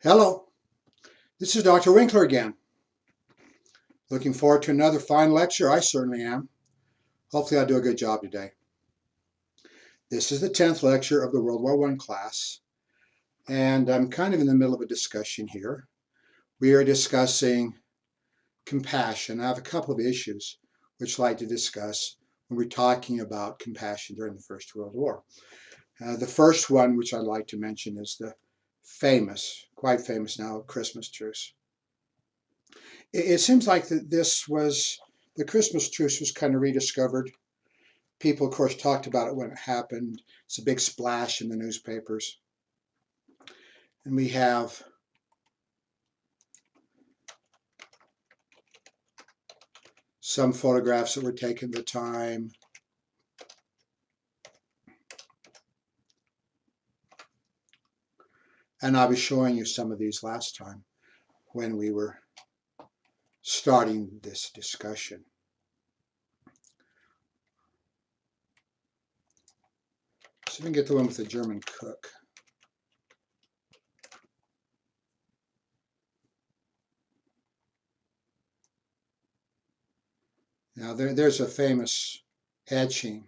Hello, this is Dr. Winkler again. Looking forward to another fine lecture. I certainly am. Hopefully I'll do a good job today. This is the 10th lecture of the World War I class, and I'm kind of in the middle of a discussion here. We are discussing compassion. I have a couple of issues which I'd like to discuss when we're talking about compassion during the First World War. The first one, which I'd like to mention, is the quite famous now, Christmas truce. It seems like that the Christmas truce was kind of rediscovered. People, of course, talked about it when it happened. It's a big splash in the newspapers. And we have some photographs that were taken at the time. And I was showing you some of these last time when we were starting this discussion. So we can get the one with the German cook. Now there's a famous etching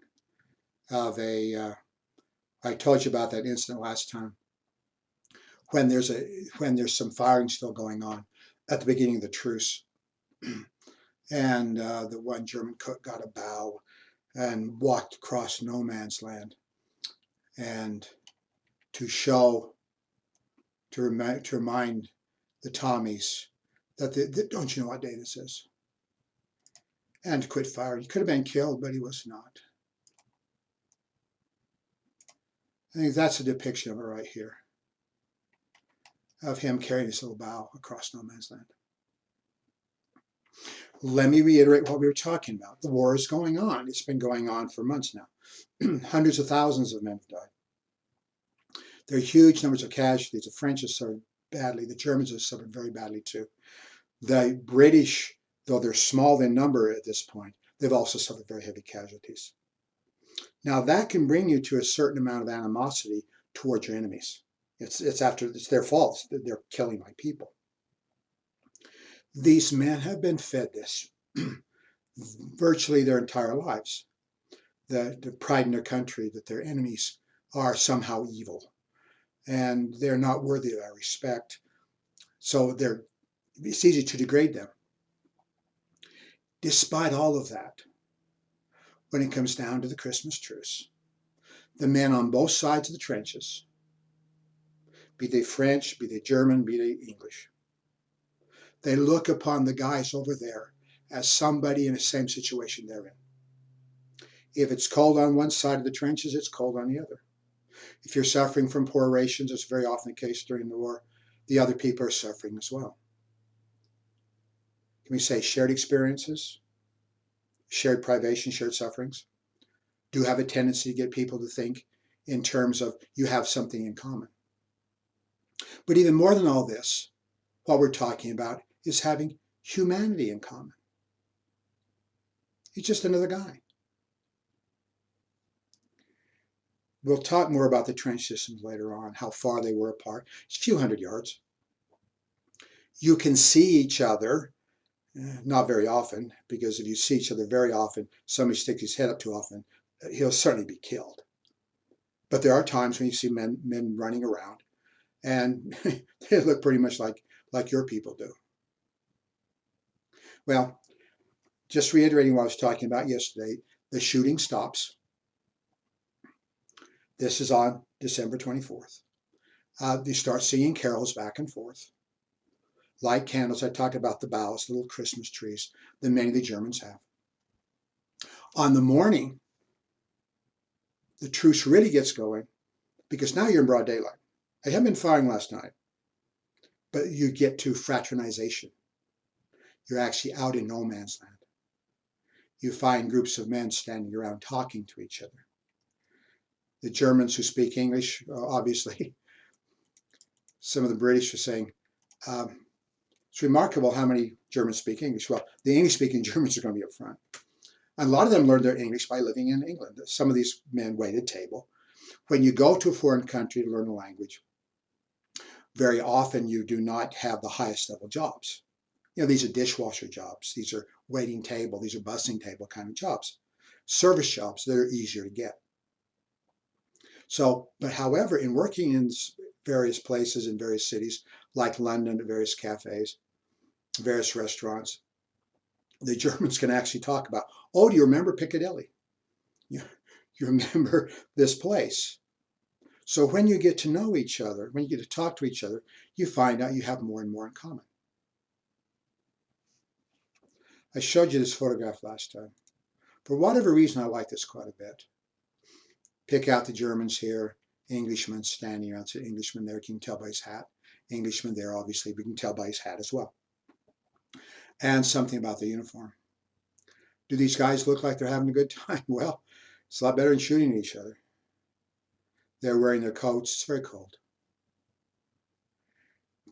of I told you about that incident last time, when there's some firing still going on at the beginning of the truce. And the one German cook got a bow and walked across no man's land, and to remind the Tommies that don't you know what day this is, and to quit firing. He could have been killed, but he was not. I think that's a depiction of it right here, of him carrying his little bow across no man's land. Let me reiterate what we were talking about. The war is going on. It's been going on for months now. Hundreds of thousands of men have died. There are huge numbers of casualties. The French have suffered badly. The Germans have suffered very badly too. The British, though they're small in number at this point, they've also suffered very heavy casualties. Now that can bring you to a certain amount of animosity towards your enemies. It's their fault. They're killing my people. These men have been fed this virtually their entire lives. The pride in their country, that their enemies are somehow evil and they're not worthy of our respect. So it's easy to degrade them. Despite all of that, when it comes down to the Christmas truce, the men on both sides of the trenches, be they French, be they German, be they English, they look upon the guys over there as somebody in the same situation they're in. If it's cold on one side of the trenches, it's cold on the other. If you're suffering from poor rations, it's very often the case during the war, the other people are suffering as well. Can we say shared experiences, shared privation, shared sufferings, do have a tendency to get people to think in terms of you have something in common. But even more than all this, what we're talking about is having humanity in common. He's just another guy. We'll talk more about the trench systems later on, how far they were apart. It's a few hundred yards. You can see each other, not very often, because if you see each other very often, somebody sticks his head up too often, he'll certainly be killed. But there are times when you see men running around, and they look pretty much like your people do. Well, just reiterating what I was talking about yesterday, the shooting stops. This is on December 24th. You start singing carols back and forth. Light candles. I talked about the boughs, little Christmas trees that many of the Germans have. On the morning, the truce really gets going, because now you're in broad daylight. I haven't been firing last night, but you get to fraternization. You're actually out in no man's land. You find groups of men standing around talking to each other. The Germans who speak English, obviously, some of the British are saying, it's remarkable how many Germans speak English. Well, the English-speaking Germans are going to be up front. And a lot of them learned their English by living in England. Some of these men waited table. When you go to a foreign country to learn a language, Very often you do not have the highest level jobs. These are dishwasher jobs. These are waiting table. These are busing table kind of jobs. Service jobs that are easier to get. So, but however, in working in various places in various cities, like London, various cafes, various restaurants, the Germans can actually talk about, oh, do you remember Piccadilly? You remember this place. So when you get to know each other, when you get to talk to each other, you find out you have more and more in common. I showed you this photograph last time. For whatever reason, I like this quite a bit. Pick out the Germans here, Englishman standing around, so Englishman there, you can tell by his hat. Englishman there, obviously, we can tell by his hat as well. And something about the uniform. Do these guys look like they're having a good time? Well, it's a lot better than shooting at each other. They're wearing their coats. It's very cold.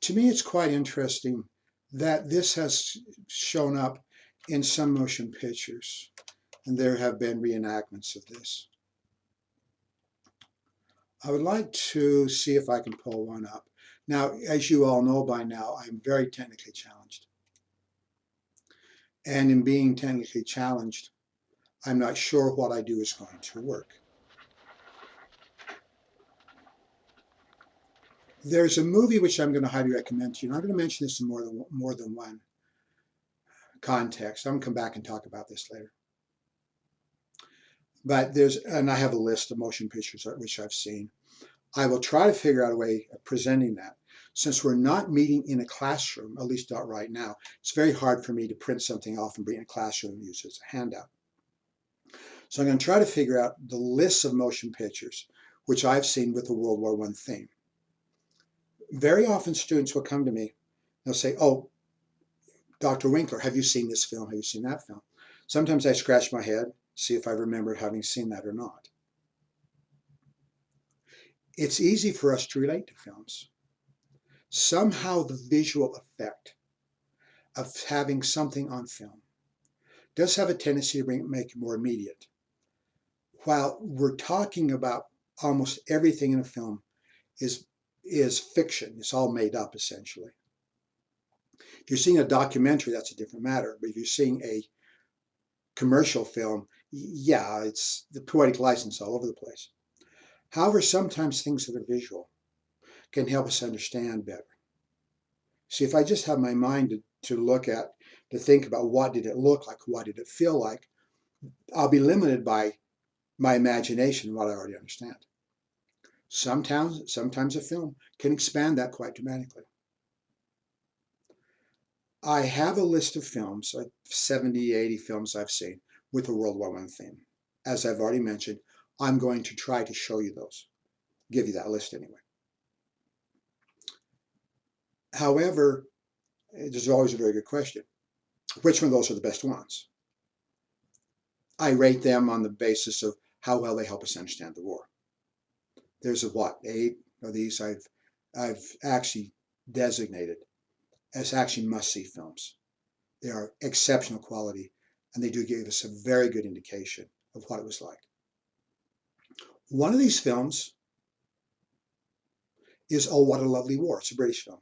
To me, it's quite interesting that this has shown up in some motion pictures, and there have been reenactments of this. I would like to see if I can pull one up. Now, as you all know by now, I'm very technically challenged. And in being technically challenged, I'm not sure what I do is going to work. There's a movie which I'm going to highly recommend to you, and I'm going to mention this in more than one context. I'm going to come back and talk about this later. But and I have a list of motion pictures which I've seen. I will try to figure out a way of presenting that. Since we're not meeting in a classroom, at least not right now, it's very hard for me to print something off and bring it in a classroom and use it as a handout. So I'm going to try to figure out the list of motion pictures which I've seen with the World War I theme. Very often students will come to me, they'll say, oh, Dr. Winkler, have you seen this film? Have you seen that film? Sometimes I scratch my head, see if I remember having seen that or not. It's easy for us to relate to films. Somehow the visual effect of having something on film does have a tendency to make it more immediate. While we're talking about almost everything in a film is fiction, it's all made up essentially. If you're seeing a documentary, that's a different matter. But if you're seeing a commercial film, yeah, it's the poetic license all over the place. However, sometimes things that are visual can help us understand better. See, if I just have my mind to look at, to think about what did it look like, what did it feel like, I'll be limited by my imagination and what I already understand. Sometimes a film can expand that quite dramatically. I have a list of films, like 70, 80 films I've seen with the World War I theme. As I've already mentioned, I'm going to try to show you those, give you that list anyway. However, there's always a very good question. Which one of those are the best ones? I rate them on the basis of how well they help us understand the war. There's 8 of these I've actually designated as actually must-see films. They are exceptional quality, and they do give us a very good indication of what it was like. One of these films is Oh, What a Lovely War. It's a British film.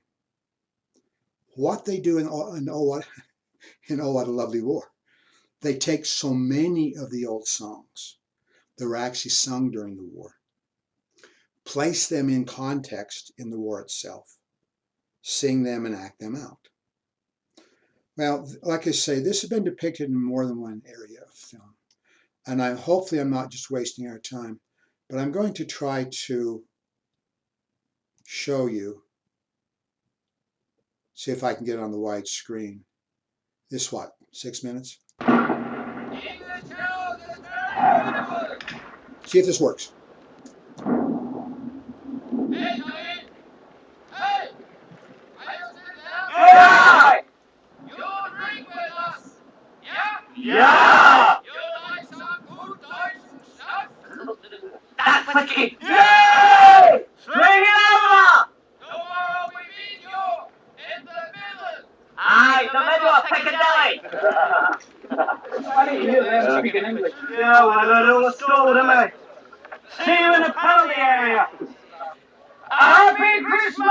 What they do in Oh, What a Lovely War, they take so many of the old songs that were actually sung during the war, place them in context in the war itself, sing them and act them out. Well, like I say, this has been depicted in more than one area of film, and hopefully I'm not just wasting our time, but I'm going to try to show you, see if I can get it on the wide screen. This 6 minutes? See if this works. Yeah! You drink with us! Yeah? Yeah! You like some good Deutschen stuff? That's wicked! Yay! Bring it over! Tomorrow we meet you in the middle! Aye, the middle of Piccadilly! Funny to hear them speaking English. Yeah, well, I got all the school, didn't I? Happy Christmas!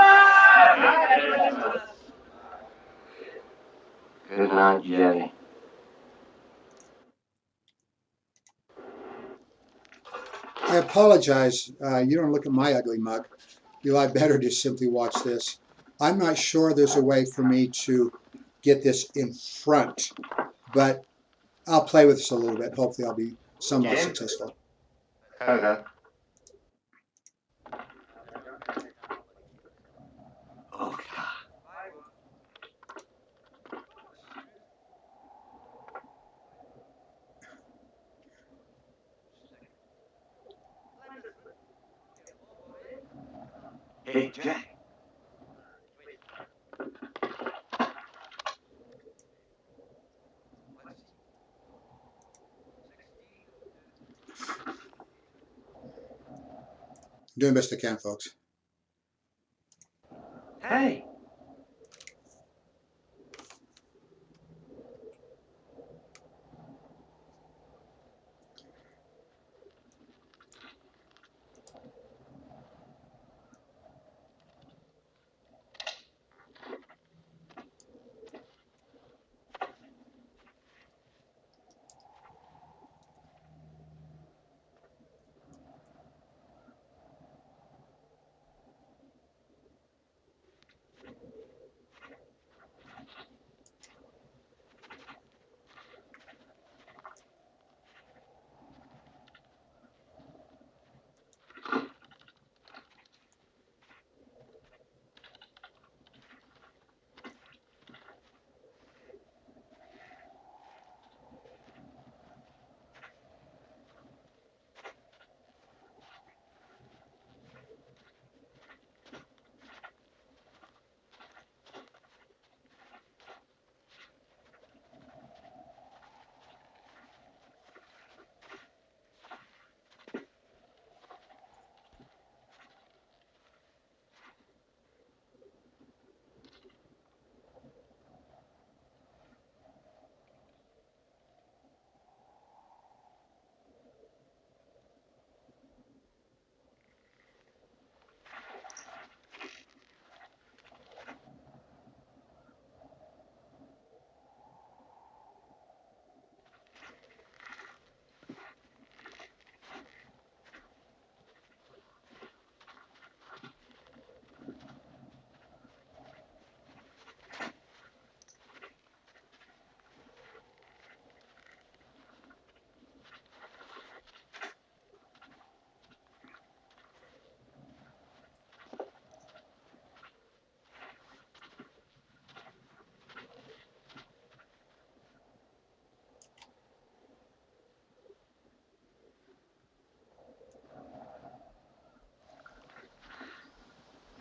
Good night, Jenny. I apologize. You don't look at my ugly mug. You like better just simply watch this. I'm not sure there's a way for me to get this in front, but I'll play with this a little bit. Hopefully I'll be somewhat successful. Okay. Oh, God. Hey, Jack. I'm doing the best I can, folks. Hey.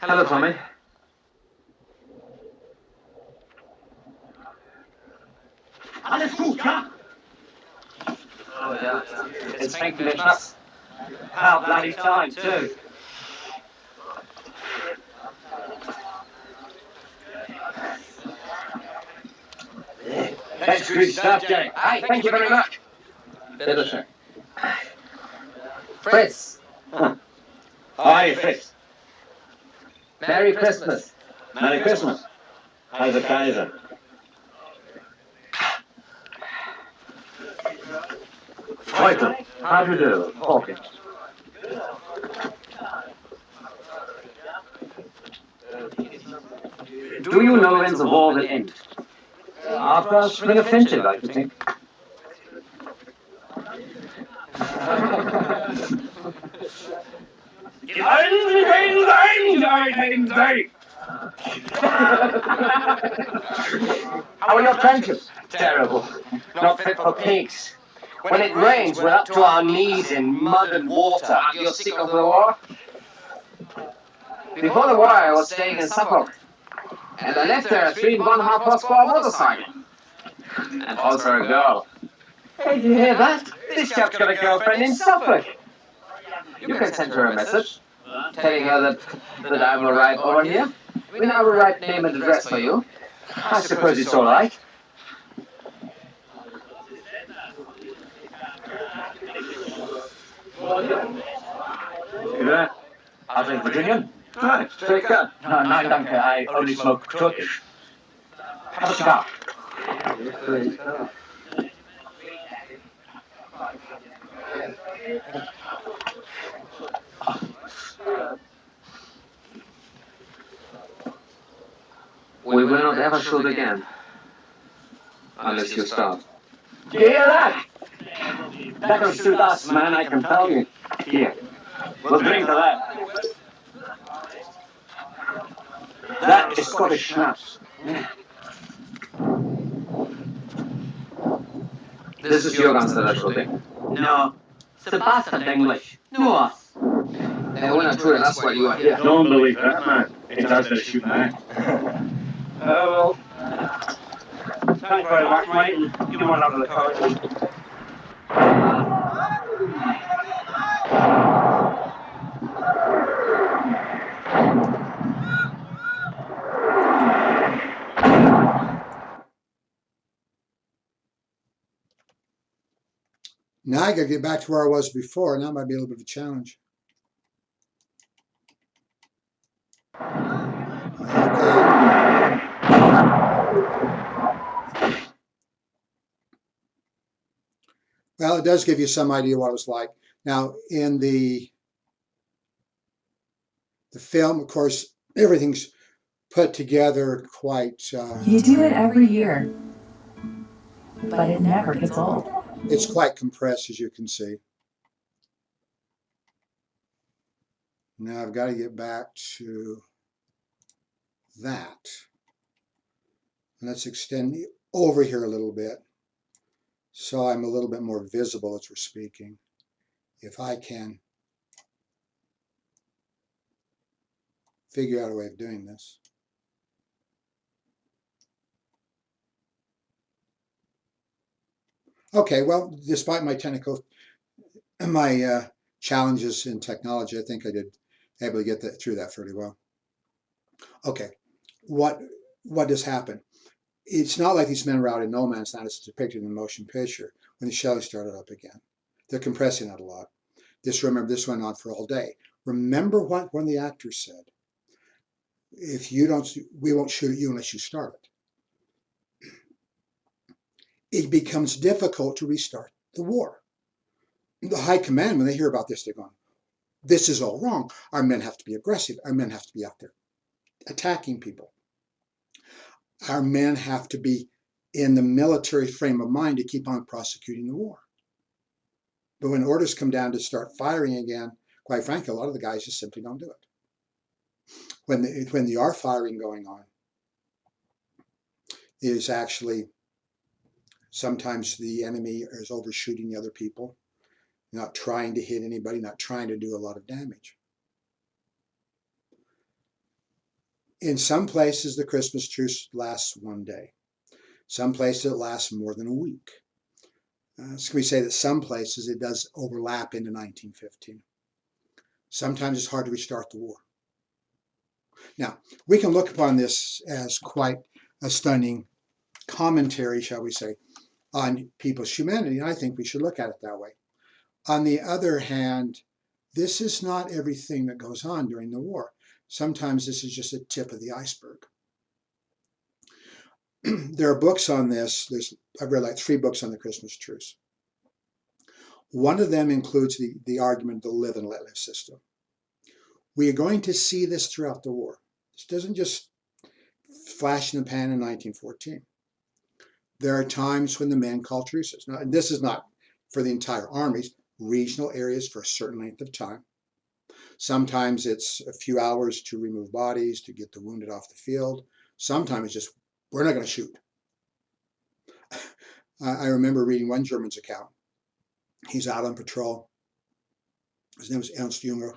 Hello, Tommy. Alles gut, ja? Oh, yeah. It's thank Christmas. How bloody time, too. That's good stuff, Jay. Hey, thank you very much. Bitteschön. Fritz. Hi, Fritz. Merry Christmas. Merry Christmas. How's the Kaiser? Michael, how do you do? Hawkins. Do you know when the war will end? After spring offensive, I think. How are your trenches? Terrible. Not fit for pigs. When it rains, we're up to our knees in mud and water. You're sick of the war? Before the war, I was staying in Suffolk. And I left there a 3.5 horsepower motorcycle. And also a girl. Hey, do you hear that? This chap's got a girlfriend in Suffolk. You can send her a message, telling her that I will arrive over here. I will write name and address for you. I suppose it's all right. Yeah, I think Virginian. Right, very good. No, nein, danke. I only smoke Turkish. Have a cigar. We will not ever shoot again. Unless you start. Do you hear that? Better shoot us, man, I can tell you. Here, we'll drink to that. That is Scottish schnapps. This is your guns that are shooting. No, it's a bastard English. No us. They will not shoot at us while you are here. Don't believe that, man. It's us that are shooting back. Well, thanks very much, mate. You want out of the car. Now I got to get back to where I was before, and that might be a little bit of a challenge. Well, it does give you some idea what it was like. Now, in the film, of course, everything's put together quite... You do it every year, but it never gets old. It's quite compressed, as you can see. Now I've got to get back to that. And let's extend over here a little bit so I'm a little bit more visible as we're speaking. If I can figure out a way of doing this. Okay, well, despite my challenges in technology, I think I did able to get through that fairly well. Okay, what does happen? It's not like these men were out in no man's land as depicted in the motion picture when the shelling started up again. They're compressing that a lot. Remember, this went on for all day. Remember what one of the actors said? If you don't, we won't shoot at you unless you start it. It becomes difficult to restart the war. The high command, when they hear about this, they're going, this is all wrong. Our men have to be aggressive. Our men have to be out there attacking people. Our men have to be in the military frame of mind to keep on prosecuting the war. But when orders come down to start firing again, quite frankly, a lot of the guys just simply don't do it. When there are firing going on, is actually sometimes the enemy is overshooting the other people, not trying to hit anybody, not trying to do a lot of damage. In some places, the Christmas truce lasts one day. Some places it lasts more than a week. So we say that some places it does overlap into 1915. Sometimes it's hard to restart the war. Now, we can look upon this as quite a stunning commentary, shall we say, on people's humanity, and I think we should look at it that way. On the other hand, this is not everything that goes on during the war. Sometimes this is just a tip of the iceberg. There are books on this. I've read like 3 books on the Christmas truce. One of them includes the argument of the live and let live system. We are going to see this throughout the war. This doesn't just flash in the pan in 1914. There are times when the men call truces. Now, and this is not for the entire armies, regional areas for a certain length of time. Sometimes it's a few hours to remove bodies, to get the wounded off the field. Sometimes it's just, we're not going to shoot. I remember reading one German's account. He's out on patrol. His name was Ernst Junger.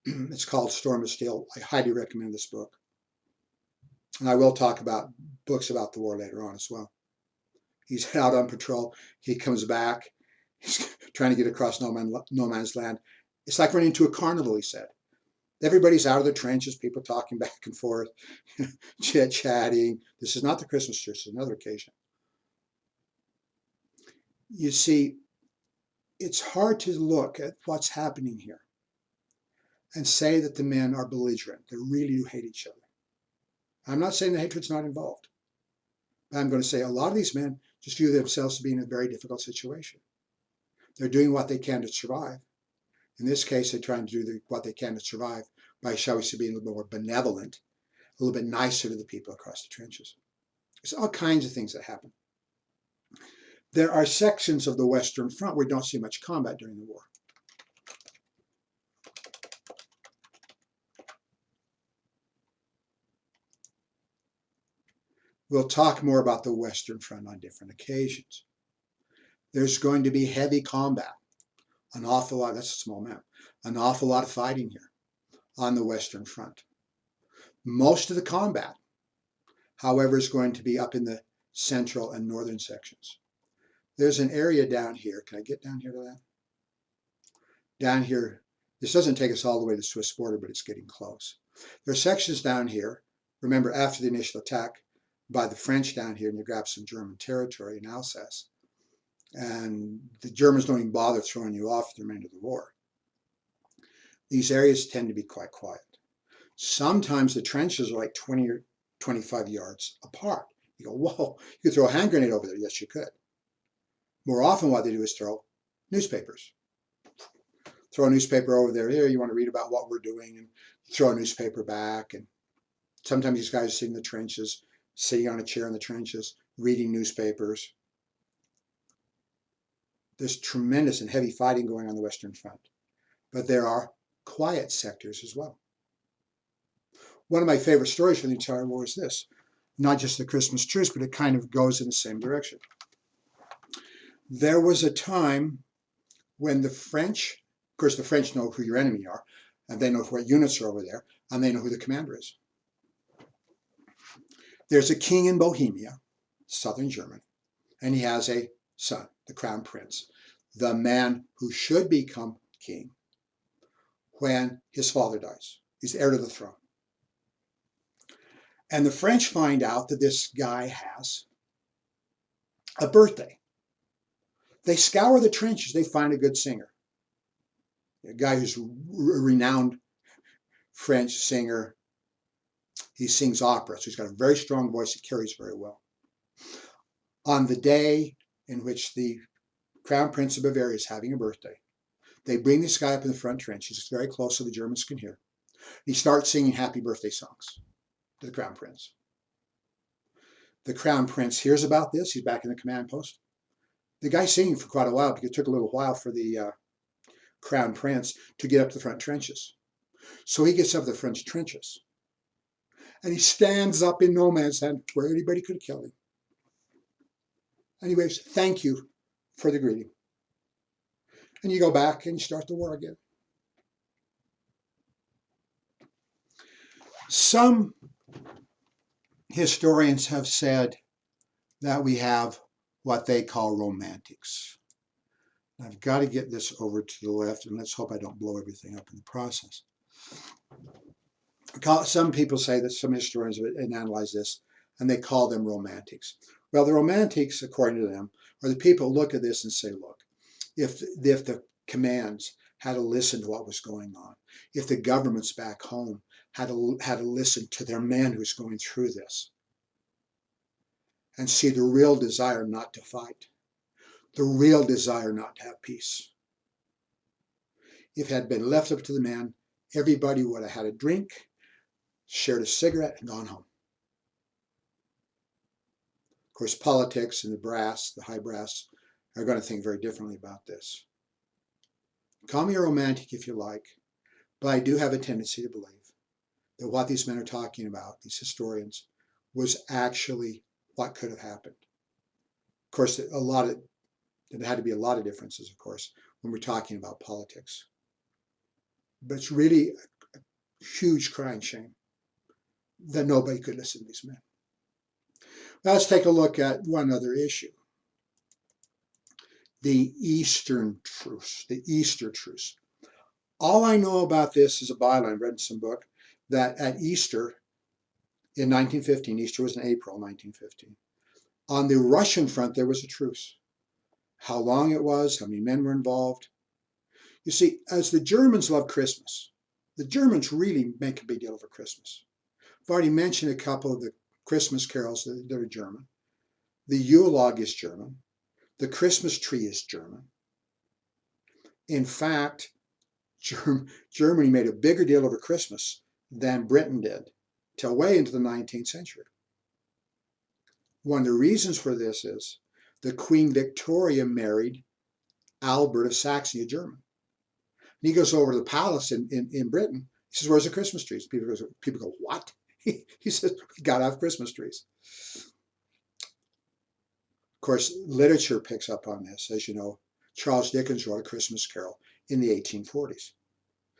It's called Storm of Steel. I highly recommend this book. And I will talk about books about the war later on as well. He's out on patrol. He comes back. He's trying to get across no man's land. It's like running into a carnival, he said. Everybody's out of their trenches, people talking back and forth, chit-chatting. This is not the Christmas truce, it's another occasion. You see, it's hard to look at what's happening here and say that the men are belligerent. They really do hate each other. I'm not saying the hatred's not involved. But I'm going to say a lot of these men just view themselves to be in a very difficult situation. They're doing what they can to survive. In this case, they're trying to do what they can to survive by, shall we say, being a little bit more benevolent, a little bit nicer to the people across the trenches. There's all kinds of things that happen. There are sections of the Western Front where we don't see much combat during the war. We'll talk more about the Western Front on different occasions. There's going to be heavy combat, an awful lot, that's a small map, an awful lot of fighting here on the Western Front. Most of the combat, however, is going to be up in the central and northern sections. There's an area down here. Can I get down here to that? Down here, this doesn't take us all the way to the Swiss border, but it's getting close. There are sections down here, remember after the initial attack by the French down here, and you grab some German territory in Alsace. And the Germans don't even bother throwing you off the remainder of the war. These areas tend to be quite quiet. Sometimes the trenches are like 20 or 25 yards apart. You go, whoa, you could throw a hand grenade over there. Yes, you could. More often what they do is throw newspapers. Throw a newspaper over there. Here, you want to read about what we're doing, and throw a newspaper back. And sometimes these guys sit in the trenches, sitting on a chair in the trenches, reading newspapers. There's tremendous and heavy fighting going on the Western Front. But there are quiet sectors as well. One of my favorite stories from the entire war is this. Not just the Christmas truce, but it kind of goes in the same direction. There was a time when the French, of course the French know who your enemy are, and they know what units are over there, and they know who the commander is. There's a king in Bohemia, southern Germany, and he has a son, the crown prince, the man who should become king when his father dies. He's heir to the throne. And the French find out that this guy has a birthday. They scour the trenches. They find a good singer, a guy who's a renowned French singer. He sings opera, so he's got a very strong voice. He carries very well. On the day in which the Crown Prince of Bavaria is having a birthday, they bring this guy up in the front trench. He's very close so the Germans can hear. He starts singing happy birthday songs to the Crown Prince. The Crown Prince hears about this. He's back in the command post. The guy's singing for quite a while because it took a little while for the Crown Prince to get up to the front trenches. So he gets up to the front trenches. And he stands up in no man's land where anybody could have killed him. And he waves, thank you for the greeting. And you go back and you start the war again. Some historians have said that we have what they call romantics. I've got to get this over to the left, and let's hope I don't blow everything up in the process. Some people say that some historians analyze this, and they call them romantics. Well, the romantics, according to them, are the people who look at this and say, look, if the commands had to listen to what was going on, if the governments back home had to listen to their man who's going through this, and see the real desire not to fight, the real desire not to have peace. If it had been left up to the man, everybody would have had a drink, shared a cigarette, and gone home. Of course, politics and the brass, the high brass, are going to think very differently about this. Call me a romantic if you like, but I do have a tendency to believe that what these men are talking about, these historians, was actually what could have happened. Of course, there had to be a lot of differences, of course, when we're talking about politics. But it's really a huge crying shame that nobody could listen to these men. Now let's take a look at one other issue. The Eastern Truce, the Easter Truce. All I know about this is a byline, I've read in some book, that at Easter in 1915, Easter was in April 1915, on the Russian front there was a truce. How long it was, how many men were involved. You see, as the Germans love Christmas, The Germans really make a big deal over Christmas. I've already mentioned a couple of the Christmas carols that are German. The Yule log is German. The Christmas tree is German. In fact, Germany made a bigger deal over Christmas than Britain did till way into the 19th century. One of the reasons for this is that Queen Victoria married Albert of Saxony, a German. And he goes over to the palace in Britain. He says, "Where's the Christmas trees?" People go, "What?" He says, "We got to have Christmas trees." Of course, literature picks up on this. As you know, Charles Dickens wrote A Christmas Carol in the 1840s.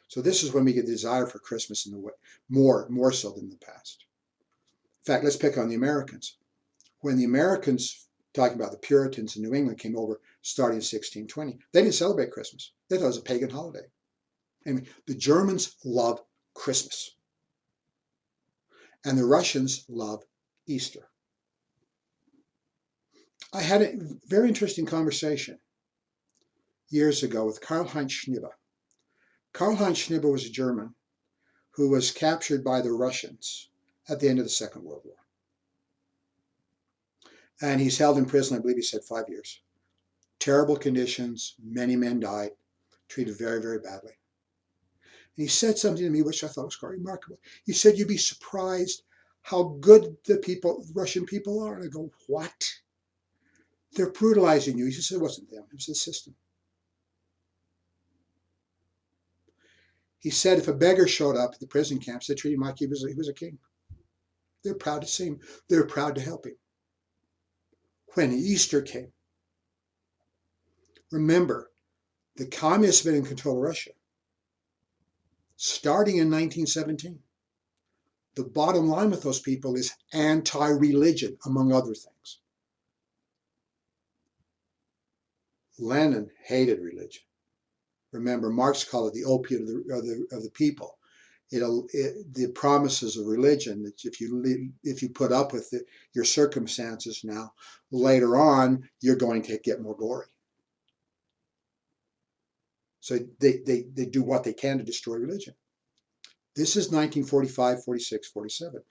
So this is when we get the desire for Christmas in the way, more so than the past. In fact, let's pick on the Americans. When the Americans, talking about the Puritans in New England, came over starting in 1620, they didn't celebrate Christmas. They thought it was a pagan holiday. I mean, the Germans love Christmas. And the Russians love Easter. I had a very interesting conversation years ago with Karl-Heinz Schniebe. Karl-Heinz Schniebe was a German who was captured by the Russians at the end of the Second World War. And he's held in prison, I believe he said 5 years. Terrible conditions, many men died, treated very, very badly. And he said something to me which I thought was quite remarkable. He said, "You'd be surprised how good the Russian people are." And I go, "What?" "They're brutalizing you." He said, "It wasn't them, it was the system." He said if a beggar showed up at the prison camps, they treated him like he was a king. They're proud to see him. They're proud to help him. When Easter came, remember, the communists have been in control of Russia starting in 1917. The bottom line with those people is anti-religion, among other things. Lenin hated religion. Remember, Marx called it the opiate of the people. The promises of religion that if you put up with your circumstances now, later on you're going to get more glory. So they do what they can to destroy religion. This is 1945, 46, 47.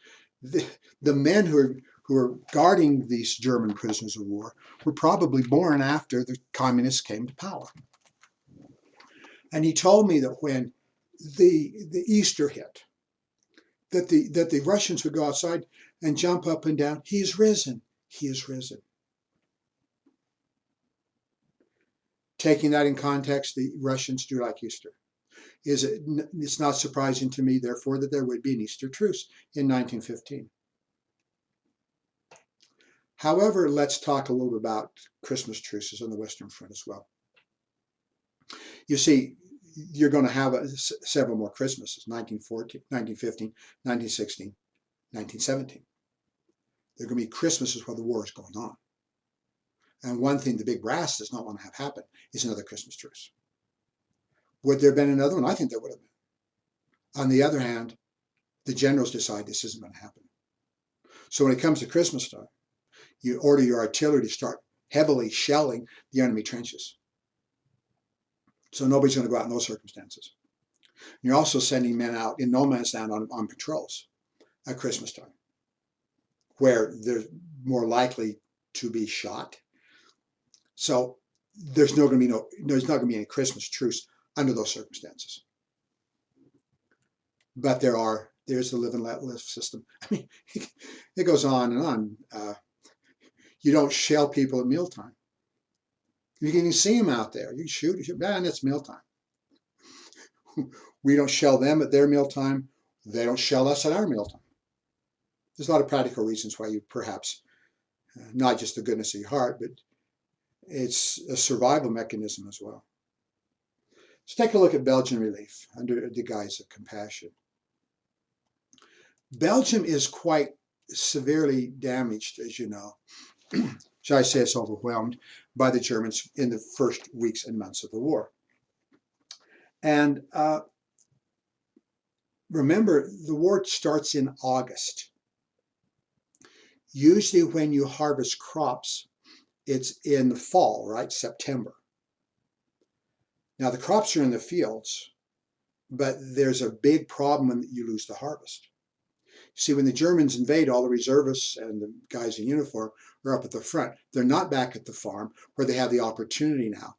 The men who are guarding these German prisoners of war were probably born after the communists came to power. And he told me that when the Easter hit, that the Russians would go outside and jump up and down. "He is risen. He is risen." Taking that in context, the Russians do like Easter. It's not surprising to me, therefore, that there would be an Easter truce in 1915. However, let's talk a little bit about Christmas truces on the Western Front as well. You see, you're going to have several more Christmases, 1914, 1915, 1916, 1917. There are going to be Christmases while the war is going on. And one thing the big brass does not want to have happen is another Christmas truce. Would there have been another one? I think there would have been. On the other hand, the generals decide this isn't going to happen. So when it comes to Christmas time, you order your artillery to start heavily shelling the enemy trenches. So nobody's going to go out in those circumstances. You're also sending men out in no man's land on patrols at Christmas time, where they're more likely to be shot. So there's not going to be any Christmas truce under those circumstances. But there's the live and let live system. I mean, it goes on and on. You don't shell people at mealtime. You can see them out there. You shoot, man, it's mealtime. We don't shell them at their mealtime. They don't shell us at our mealtime. There's a lot of practical reasons why you perhaps, not just the goodness of your heart, but it's a survival mechanism as well. Let's take a look at Belgian relief under the guise of compassion. Belgium is quite severely damaged, as you know. Shall I say it's overwhelmed by the Germans in the first weeks and months of the war. And remember, the war starts in August. Usually when you harvest crops, it's in the fall, right? September. Now the crops are in the fields, But there's a big problem when you lose the harvest. See, when the Germans invade, all the reservists and the guys in uniform are up at the front. They're not back at the farm where they have the opportunity now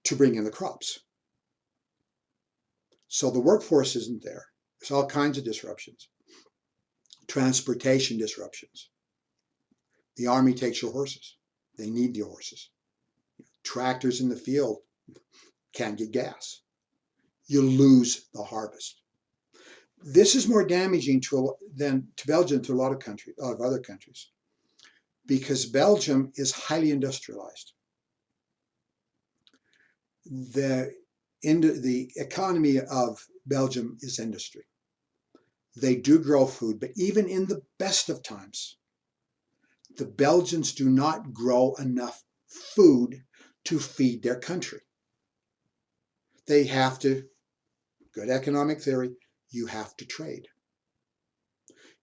to bring in the crops. So the workforce isn't there. There's all kinds of disruptions. Transportation disruptions. The army takes your horses. They need your horses. Tractors in the field can't get gas. You lose the harvest. This is more damaging than to Belgium to a lot of other countries, because Belgium is highly industrialized. The economy of Belgium is industry. They do grow food, but even in the best of times, the Belgians do not grow enough food to feed their country. They have to, good economic theory, you have to trade.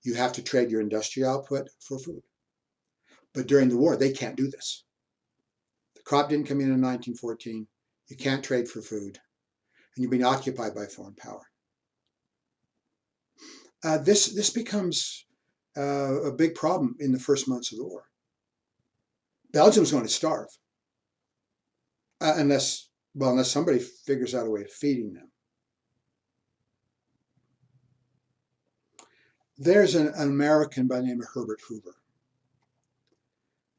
You have to trade your industrial output for food. But during the war, they can't do this. The crop didn't come in 1914. You can't trade for food. And you're being occupied by foreign power. This becomes a big problem in the first months of the war. Belgium's going to starve. Unless somebody figures out a way of feeding them. There's an American by the name of Herbert Hoover.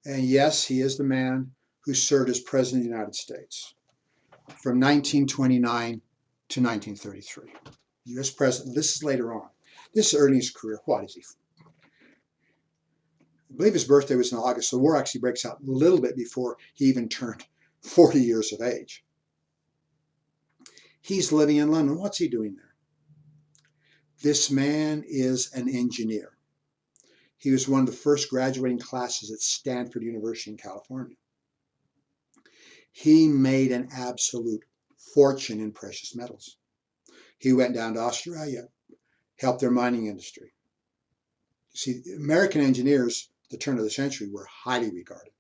And yes, he is the man who served as President of the United States from 1929 to 1933. U.S. President. This is later on. This is early in his career. What is he? I believe his birthday was in August, so the war actually breaks out a little bit before he even turned 40 years of age. He's living in London. What's he doing there? This man is an engineer. He was one of the first graduating classes at Stanford University in California. He made an absolute fortune in precious metals. He went down to Australia, helped their mining industry. You see, American engineers at the turn of the century were highly regarded.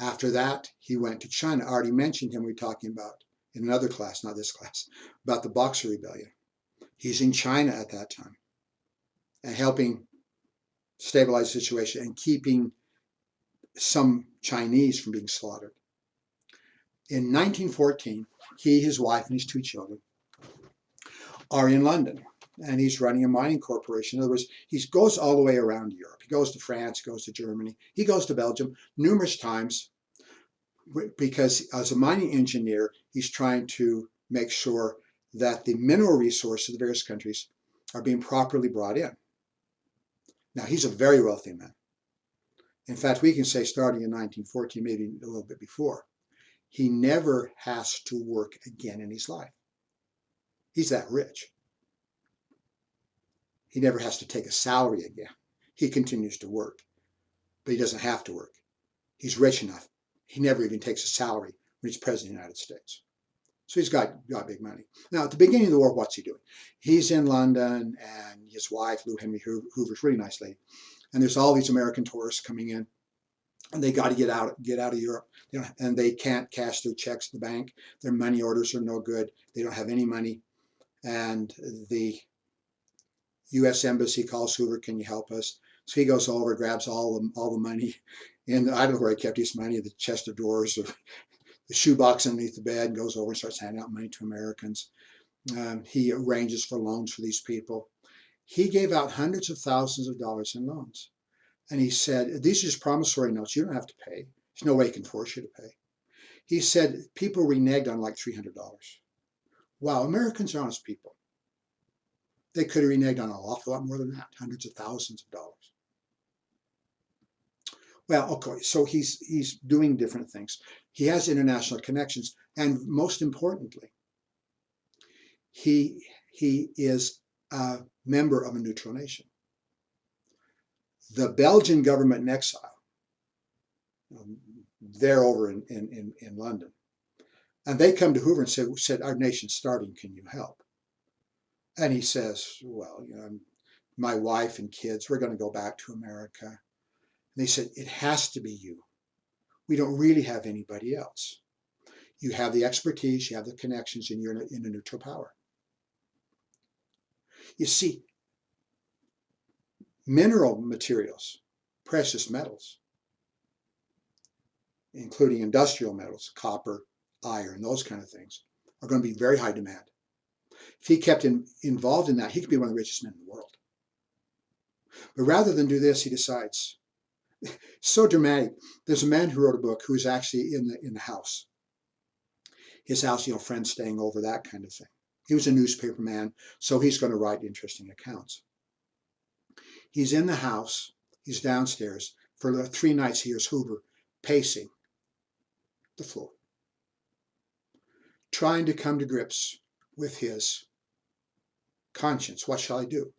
After that, he went to China. I already mentioned him. We were talking about in another class, not this class, about the Boxer Rebellion. He's in China at that time and helping stabilize the situation and keeping some Chinese from being slaughtered. In 1914, he, his wife, and his 2 children are in London, and he's running a mining corporation. In other words, he goes all the way around Europe. He goes to France, goes to Germany, he goes to Belgium numerous times because as a mining engineer, he's trying to make sure that the mineral resources of the various countries are being properly brought in. Now, he's a very wealthy man. In fact, we can say starting in 1914, maybe a little bit before, he never has to work again in his life. He's that rich. He never has to take a salary again. He continues to work, but he doesn't have to work. He's rich enough. He never even takes a salary when he's president of the United States. So he's got big money. Now, at the beginning of the war, what's he doing? He's in London, and his wife, Lou Henry Hoover's a really nice lady. And there's all these American tourists coming in, and they got to get out of Europe. And they can't cash their checks at the bank. Their money orders are no good. They don't have any money. And the U.S. Embassy calls Hoover, "Can you help us?" So he goes over, grabs all the money, and I don't know where he kept his money, the chest of drawers, or the shoebox underneath the bed, and goes over and starts handing out money to Americans. He arranges for loans for these people. He gave out hundreds of thousands of dollars in loans. And he said, these are just promissory notes. You don't have to pay. There's no way he can force you to pay. He said people reneged on like $300. Wow, Americans are honest people. They could have reneged on an awful lot more than that, hundreds of thousands of dollars. Well, okay, so he's doing different things. He has international connections, and most importantly, he is a member of a neutral nation. The Belgian government in exile, they're over in London, and they come to Hoover and said, "Our nation's starving, can you help?" And he says, "Well, my wife and kids, we're going to go back to America." And they said, "It has to be you. We don't really have anybody else." You have the expertise, you have the connections, and you're in a neutral power. You see, mineral materials, precious metals, including industrial metals, copper, iron, those kind of things, are going to be very high demand. If he kept involved in that, he could be one of the richest men in the world. But rather than do this, he decides, so dramatic. There's a man who wrote a book who was actually in the house. His house, friends staying over, that kind of thing. He was a newspaper man, so he's going to write interesting accounts. He's in the house, he's downstairs. For the 3 nights he hears Hoover pacing the floor, trying to come to grips with his conscience. What shall I do?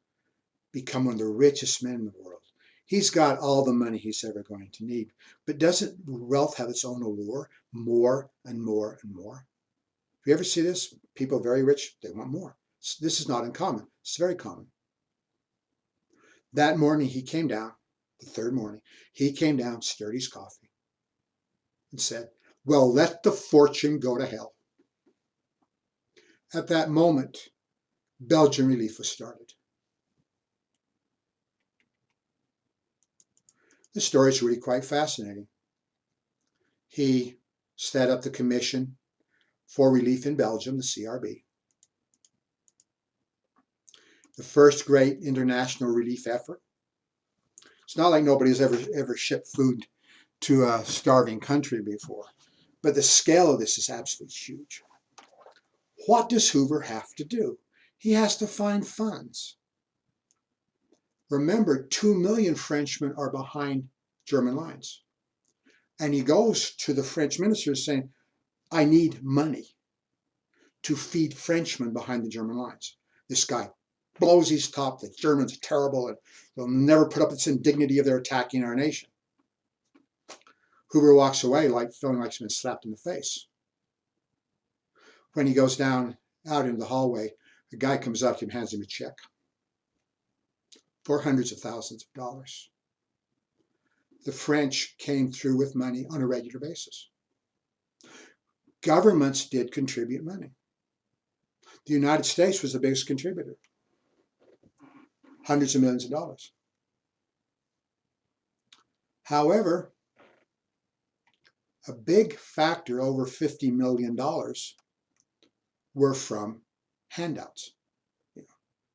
Become one of the richest men in the world. He's got all the money he's ever going to need. But doesn't wealth have its own allure? More and more and more. You ever see this? People very rich, they want more. This is not uncommon. It's very common. That morning he came down, the 3rd morning, he came down, stirred his coffee, and said, well, let the fortune go to hell. At that moment, Belgian relief was started. The story is really quite fascinating. He set up the Commission for Relief in Belgium, the CRB. The first great international relief effort. It's not like nobody's ever shipped food to a starving country before, but the scale of this is absolutely huge. What does Hoover have to do? He has to find funds. Remember, 2 million Frenchmen are behind German lines. And he goes to the French minister saying, I need money to feed Frenchmen behind the German lines. This guy blows his top, the Germans are terrible, and they'll never put up with this indignity of their attacking our nation. Hoover walks away feeling like he's been slapped in the face. When he goes down out into the hallway, a guy comes up to him and hands him a check for hundreds of thousands of dollars. The French came through with money on a regular basis. Governments did contribute money. The United States was the biggest contributor. Hundreds of millions of dollars. However, a big factor, over $50 million, were from handouts.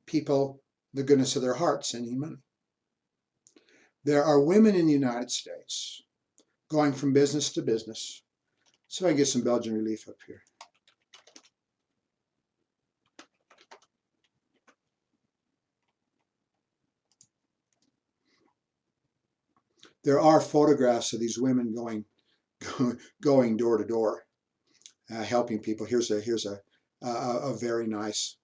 People, the goodness of their hearts, sending money. There are women in the United States going from business to business. So I get some Belgian relief up here. There are photographs of these women going door to door, helping people. Here's a very nice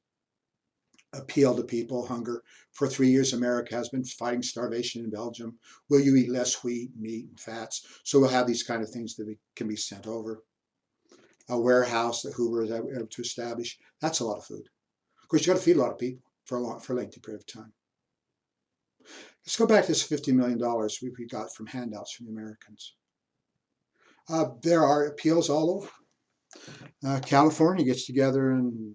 appeal to people. Hunger. For 3 years, America has been fighting starvation in Belgium. Will you eat less wheat, meat, and fats? So we'll have these kind of things that can be sent over. A warehouse that Hoover is able to establish. That's a lot of food. Of course, you got to feed a lot of people for a lengthy period of time. Let's go back to this $50 million we got from handouts from the Americans. There are appeals all over. California gets together, and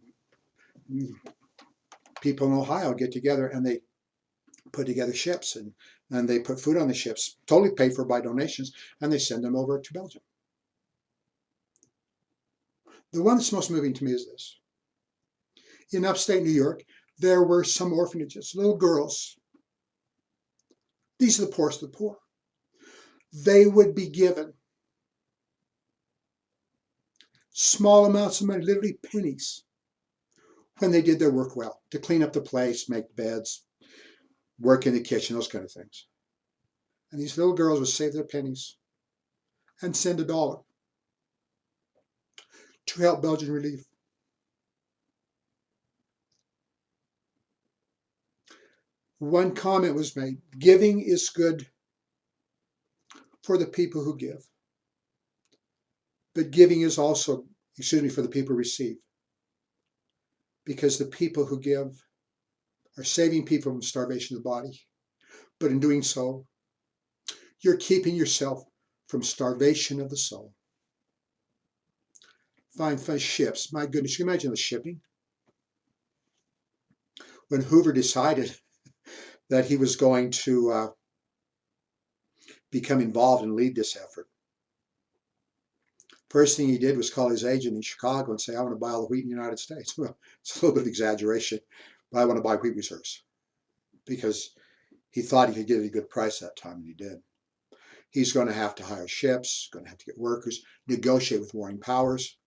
people in Ohio get together, and they put together ships, and they put food on the ships, totally paid for by donations, and they send them over to Belgium. The one that's most moving to me is this. In upstate New York, there were some orphanages, little girls. These are the poorest of the poor. They would be given small amounts of money, literally pennies, when they did their work well, to clean up the place, make beds, work in the kitchen, those kind of things. And these little girls would save their pennies and send $1 to help Belgian relief. One comment was made, giving is good for the people who give, but giving is also, for the people who receive, because the people who give are saving people from starvation of the body, but in doing so, you're keeping yourself from starvation of the soul. Fine ships. My goodness, you can imagine the shipping. When Hoover decided that he was going to become involved and lead this effort, first thing he did was call his agent in Chicago and say, I want to buy all the wheat in the United States. Well, it's a little bit of exaggeration, but I want to buy wheat reserves because he thought he could get a good price that time, and he did. He's going to have to hire ships, going to have to get workers, negotiate with warring powers.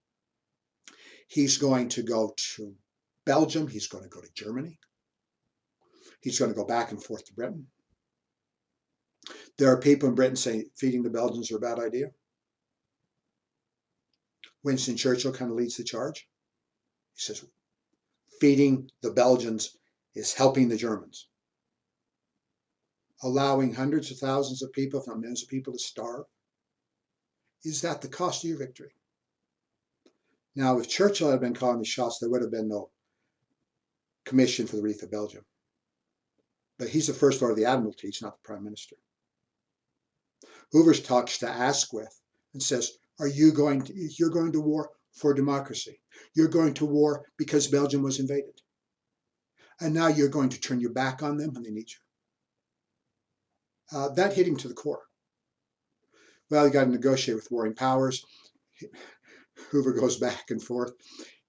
He's going to go to Belgium. He's going to go to Germany. He's going to go back and forth to Britain. There are people in Britain saying feeding the Belgians are a bad idea. Winston Churchill kind of leads the charge. He says, feeding the Belgians is helping the Germans. Allowing hundreds of thousands of people, if not millions of people, to starve. Is that the cost of your victory? Now, if Churchill had been calling the shots, there would have been no commission for the Reef of Belgium. But he's the First Lord of the Admiralty, he's not the Prime Minister. Hoover talks to Asquith and says, you're going to war for democracy. You're going to war because Belgium was invaded. And now you're going to turn your back on them when they need you. That hit him to the core. Well, you got to negotiate with warring powers. Hoover goes back and forth.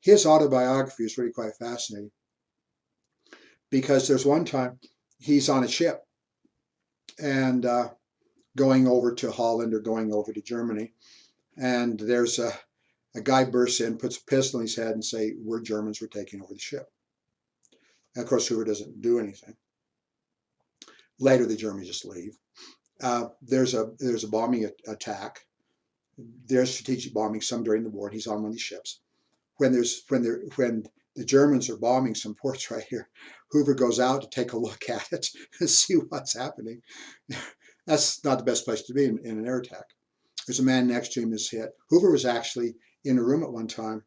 His autobiography is really quite fascinating because there's one time he's on a ship and going over to Holland or going over to Germany, and there's a guy bursts in, puts a pistol in his head and say, we're Germans, we're taking over the ship. And of course, Hoover doesn't do anything. Later, the Germans just leave. There's a bombing attack. There's strategic bombing, some during the war, and he's on one of these ships. When the Germans are bombing some ports right here, Hoover goes out to take a look at it and see what's happening. That's not the best place to be in an air attack. There's a man next to him is hit. Hoover was actually in a room at one time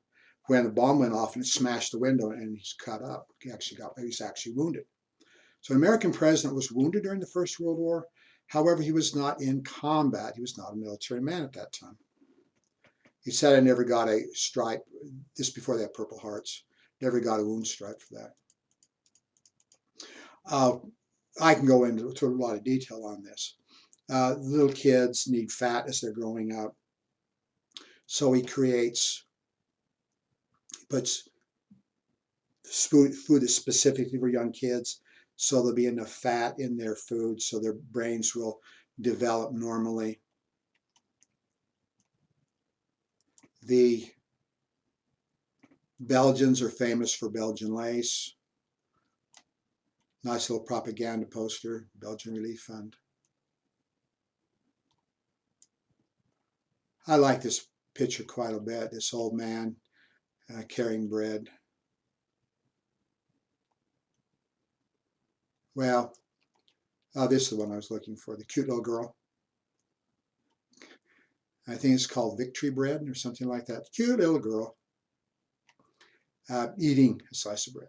when a bomb went off and it smashed the window and he's cut up. He's actually wounded. So an American president was wounded during the First World War. However, he was not in combat. He was not a military man at that time. He said, I never got a stripe, this before they had Purple Hearts, never got a wound stripe for that. I can go into a lot of detail on this. Little kids need fat as they're growing up. So he puts food that's specifically for young kids, so there'll be enough fat in their food so their brains will develop normally. The Belgians are famous for Belgian lace. Nice little propaganda poster, Belgian Relief Fund. I like this picture quite a bit, this old man carrying bread. Well, this is the one I was looking for, the cute little girl. I think it's called Victory Bread or something like that. Cute little girl eating a slice of bread.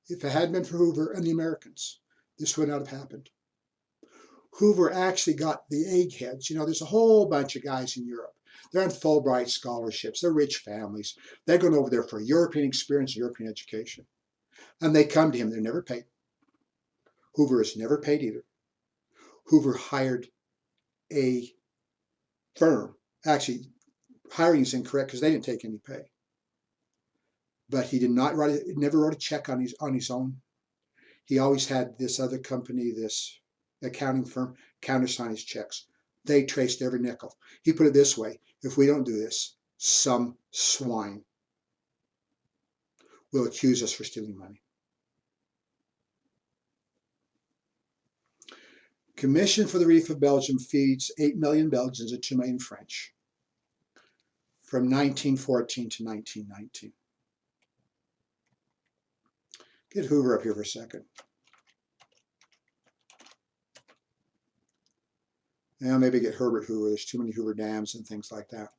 If it hadn't been for Hoover and the Americans, this would not have happened. Hoover actually got the eggheads. You know, there's a whole bunch of guys in Europe. They're on Fulbright scholarships. They're rich families. They're going over there for European experience, European education. And they come to him. They're never paid. Hoover is never paid either. Hoover hired a firm. Actually, hiring is incorrect because they didn't take any pay. But he did not never wrote a check on his own. He always had this other company, this accounting firm, countersign his checks. They traced every nickel. He put it this way: if we don't do this, some swine will accuse us for stealing money. Commission for the Reef of Belgium feeds 8 million Belgians and 2 million French from 1914 to 1919. Get Hoover up here for a second. Now maybe get Herbert Hoover. There's too many Hoover dams and things like that.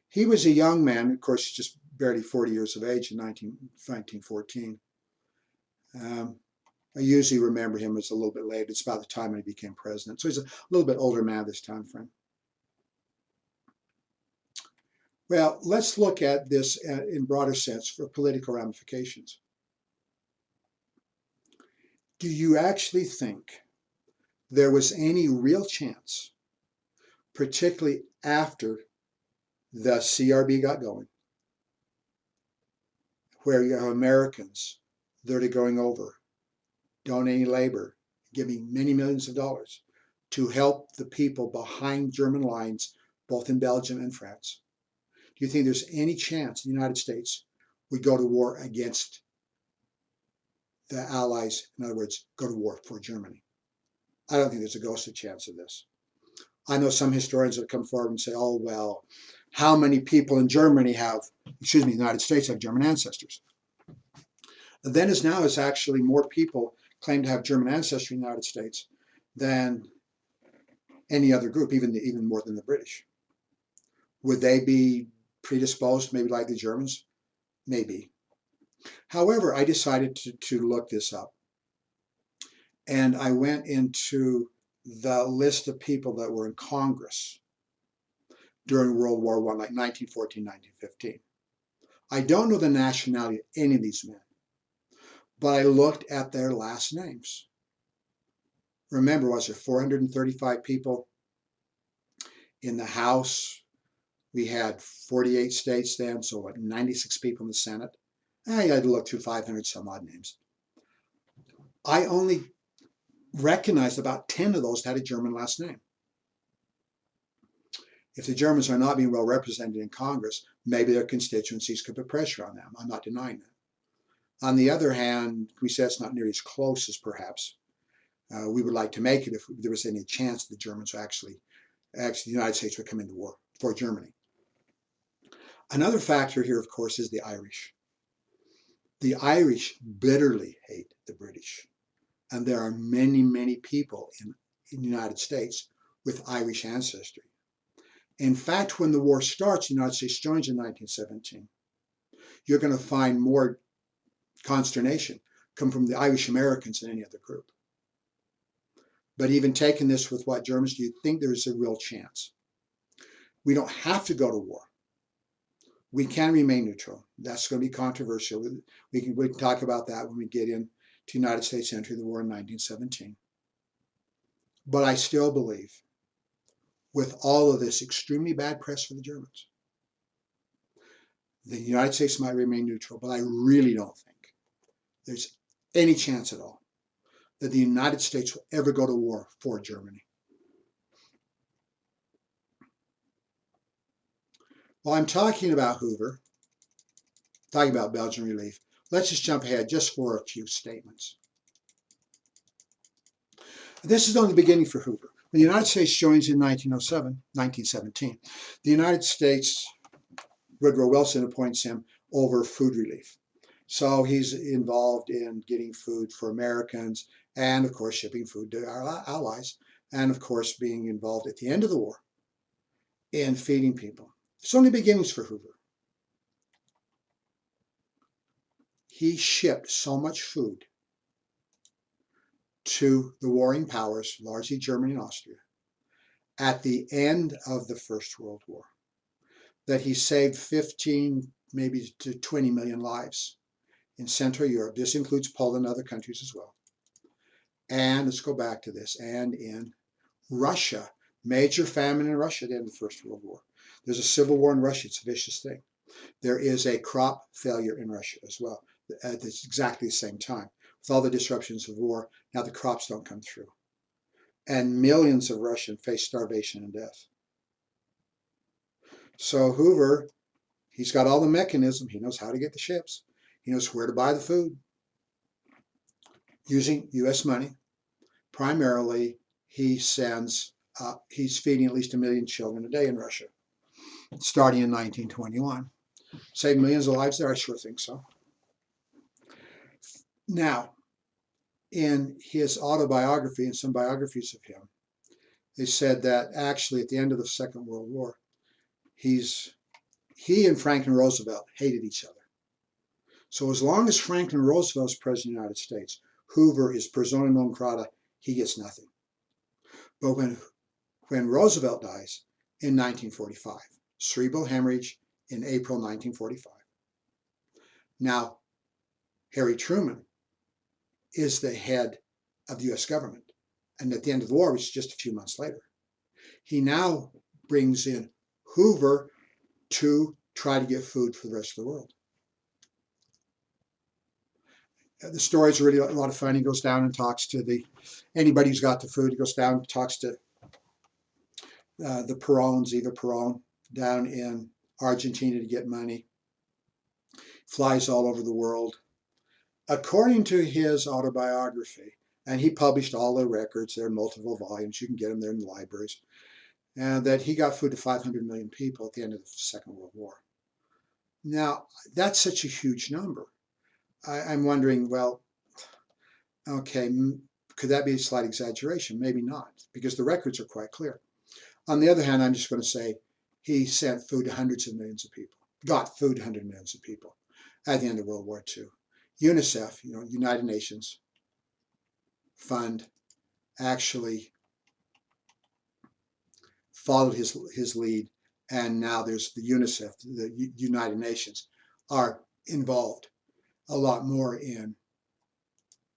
He was a young man, of course, just barely 40 years of age in 1914. I usually remember him as a little bit late. It's about the time when he became president. So he's a little bit older man this time frame. Well, let's look at this in broader sense for political ramifications. Do you actually think there was any real chance, particularly after the CRB got going, where you have Americans that are going over, donating labor, giving many millions of dollars to help the people behind German lines, both in Belgium and France? Do you think there's any chance the United States would go to war against the Allies? In other words, go to war for Germany? I don't think there's a ghost of chance of this. I know some historians that come forward and say, oh, well, how many people in Germany have, the United States have German ancestors? Then as now is actually more people claim to have German ancestry in the United States than any other group, even more than the British. Would they be predisposed, maybe like the Germans? Maybe. However, I decided to look this up. And I went into the list of people that were in Congress during World War I, like 1914, 1915. I don't know the nationality of any of these men, but I looked at their last names. Remember, was there 435 people in the House? We had 48 states then, so what, 96 people in the Senate? I had to look through 500 some odd names. I only recognized about 10 of those had a German last name. If the Germans are not being well represented in Congress, maybe their constituencies could put pressure on them. I'm not denying that. On the other hand, we say it's not nearly as close as perhaps we would like to make it if there was any chance the Germans would actually the United States would come into war for Germany. Another factor here, of course, is the Irish. The Irish bitterly hate the British. And there are many, many people in the United States with Irish ancestry. In fact, when the war starts, the United States joins in 1917. You're going to find more consternation come from the Irish Americans than any other group. But even taking this with what Germans, do you think there's a real chance? We don't have to go to war. We can remain neutral. That's going to be controversial. We can talk about that when we get into the United States entering the war in 1917. But I still believe, with all of this extremely bad press for the Germans, the United States might remain neutral, but I really don't think there's any chance at all that the United States will ever go to war for Germany. While I'm talking about Hoover, talking about Belgian relief, let's just jump ahead just for a few statements. This is only the beginning for Hoover. When the United States joins in 1917, the United States, Woodrow Wilson appoints him over food relief. So he's involved in getting food for Americans and, of course, shipping food to our allies, and, of course, being involved at the end of the war in feeding people. It's only beginnings for Hoover. He shipped so much food to the warring powers, largely Germany and Austria, at the end of the First World War, that he saved 15, maybe to 20 million lives in Central Europe. This includes Poland and other countries as well. And let's go back to this. And in Russia, major famine in Russia at the end of the First World War. There's a civil war in Russia. It's a vicious thing. There is a crop failure in Russia as well at exactly the same time. With all the disruptions of war, now the crops don't come through. And millions of Russians face starvation and death. So Hoover, he's got all the mechanism. He knows how to get the ships. He knows where to buy the food. Using U.S. money, primarily, he's feeding at least 1 million children a day in Russia, starting in 1921. Saved millions of lives there? I sure think so. Now, in his autobiography and some biographies of him, they said that actually at the end of the Second World War, he and Franklin Roosevelt hated each other. So as long as Franklin Roosevelt was president of the United States, Hoover is persona non grata, he gets nothing. But when Roosevelt dies in 1945, cerebral hemorrhage in April 1945. Now, Harry Truman is the head of the US government. And at the end of the war, which is just a few months later, he now brings in Hoover to try to get food for the rest of the world. The story's really a lot of fun. He goes down and talks to anybody who's got the food. He goes down and talks to the Perones, Eva Peron, down in Argentina to get money. Flies all over the world. According to his autobiography, and he published all the records, there are multiple volumes, you can get them there in the libraries, and that he got food to 500 million people at the end of the Second World War. Now, that's such a huge number. I'm wondering, well, okay, could that be a slight exaggeration? Maybe not, because the records are quite clear. On the other hand, I'm just going to say he sent food to hundreds of millions of people, got food to hundreds of millions of people at the end of World War II. UNICEF, United Nations Fund, actually followed his lead, and now there's the UNICEF, the United Nations, are involved a lot more in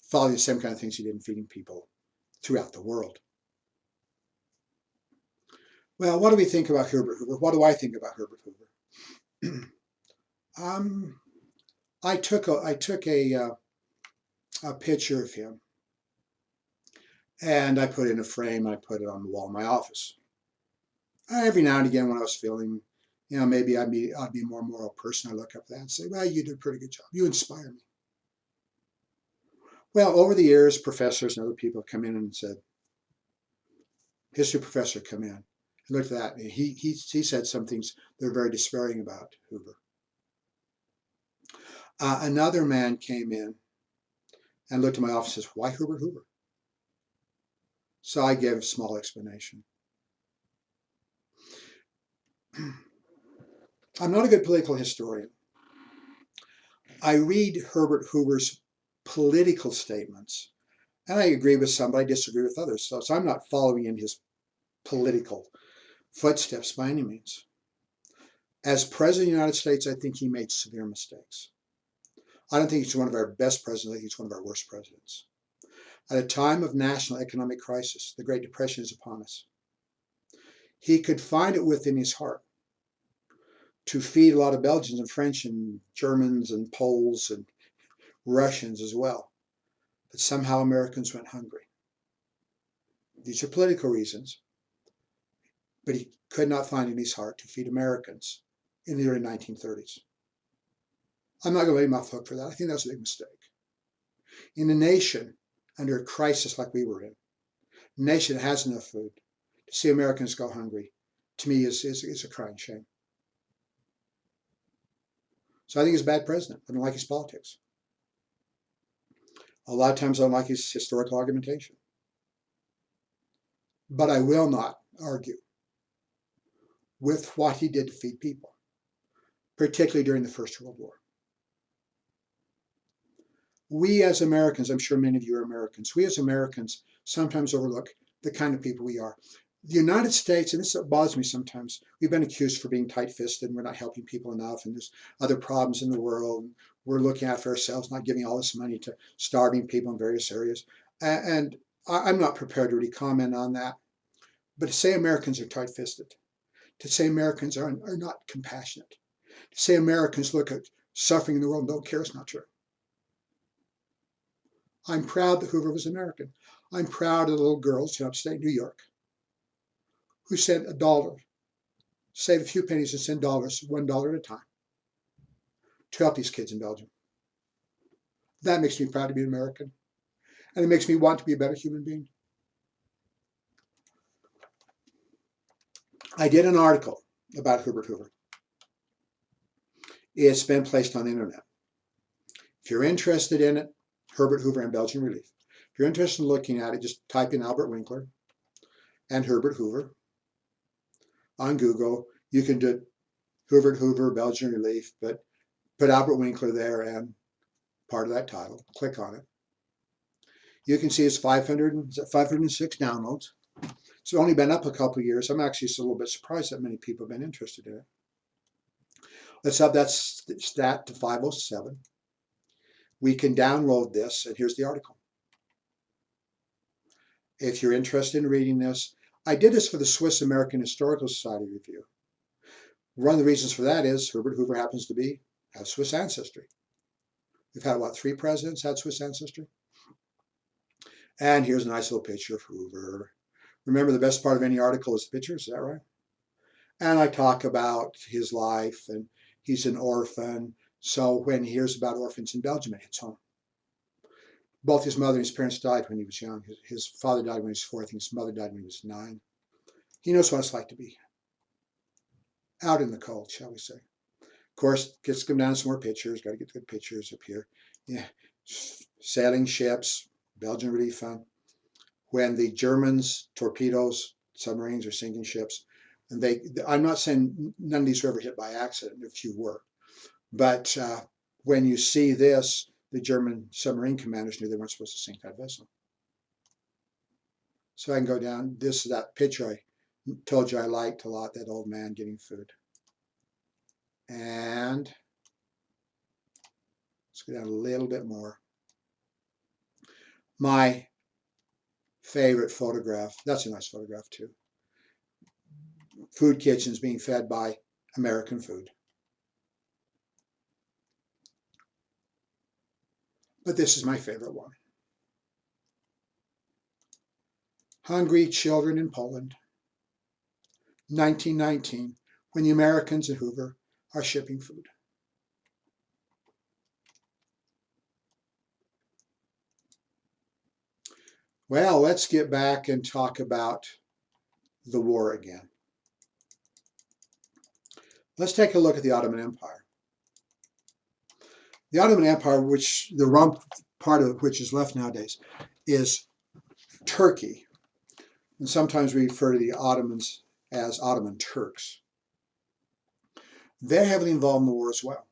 following the same kind of things he did in feeding people throughout the world. Well, what do we think about Herbert Hoover? What do I think about Herbert Hoover? I took a picture of him, and I put it in a frame. I put it on the wall in my office. Every now and again, when I was feeling, maybe I'd be a more moral person, I look up at that and say, well, you did a pretty good job. You inspire me. Well, over the years, professors and other people have come in and said, history professor come in and looked at that. And he said some things that are very despairing about Hoover. Another man came in and looked at my office and says, why Herbert Hoover? So I gave a small explanation. I'm not a good political historian. I read Herbert Hoover's political statements, and I agree with some, but I disagree with others. So I'm not following in his political footsteps by any means. As President of the United States, I think he made severe mistakes. I don't think he's one of our best presidents. I think he's one of our worst presidents. At a time of national economic crisis, the Great Depression is upon us. He could find it within his heart to feed a lot of Belgians and French and Germans and Poles and Russians as well. But somehow Americans went hungry. These are political reasons, but he could not find in his heart to feed Americans in the early 1930s. I'm not going to let him off the hook for that. I think that was a big mistake. In a nation under a crisis like we were in, a nation that has enough food, to see Americans go hungry, to me is a crying shame. So I think he's a bad president. I don't like his politics. A lot of times I don't like his historical argumentation. But I will not argue with what he did to feed people, particularly during the First World War. We as Americans, I'm sure many of you are Americans, we as Americans sometimes overlook the kind of people we are. The United States, and this bothers me sometimes, we've been accused for being tight-fisted and we're not helping people enough, and there's other problems in the world. We're looking out for ourselves, not giving all this money to starving people in various areas. And I'm not prepared to really comment on that. But to say Americans are tight-fisted, to say Americans are not compassionate, to say Americans look at suffering in the world and don't care is not true. I'm proud that Hoover was American. I'm proud of the little girls in upstate New York who sent $1, save a few pennies and send dollars, $1 at a time, to help these kids in Belgium. That makes me proud to be an American, and it makes me want to be a better human being. I did an article about Herbert Hoover. It's been placed on the internet. If you're interested in it, Herbert Hoover and Belgian Relief. If you're interested in looking at it, just type in Albert Winkler and Herbert Hoover on Google. You can do Herbert Hoover, Belgian Relief, but put Albert Winkler there and part of that title. Click on it. You can see it's 506 downloads. It's only been up a couple of years. I'm actually just a little bit surprised that many people have been interested in it. Let's up that stat to 507. We can download this, and here's the article. If you're interested in reading this, I did this for the Swiss American Historical Society review. One of the reasons for that is Herbert Hoover happens to have Swiss ancestry. We've had, what, 3 presidents had Swiss ancestry? And here's a nice little picture of Hoover. Remember, the best part of any article is the pictures, is that right? And I talk about his life, and he's an orphan. So when he hears about orphans in Belgium, it hits home. Both his mother and his parents died when he was young. His father died when he was 4. I think his mother died when he was 9. He knows what it's like to be out in the cold, shall we say. Of course, gets to come down to some more pictures. Got to get good pictures up here. Yeah, sailing ships, Belgian relief fund. When the Germans torpedoes submarines or sinking ships, and I'm not saying none of these were ever hit by accident. A few were, but when you see this, the German submarine commanders knew they weren't supposed to sink that vessel. So I can go down. This is that picture I told you I liked a lot, that old man getting food. And let's go down a little bit more. My favorite photograph, that's a nice photograph too. Food kitchens being fed by American food. But this is my favorite one. Hungry children in Poland, 1919, when the Americans and Hoover are shipping food. Well, let's get back and talk about the war again. Let's take a look at the Ottoman Empire. The Ottoman Empire, which the rump part of which is left nowadays, is Turkey. And sometimes we refer to the Ottomans as Ottoman Turks. They're heavily involved in the war as well.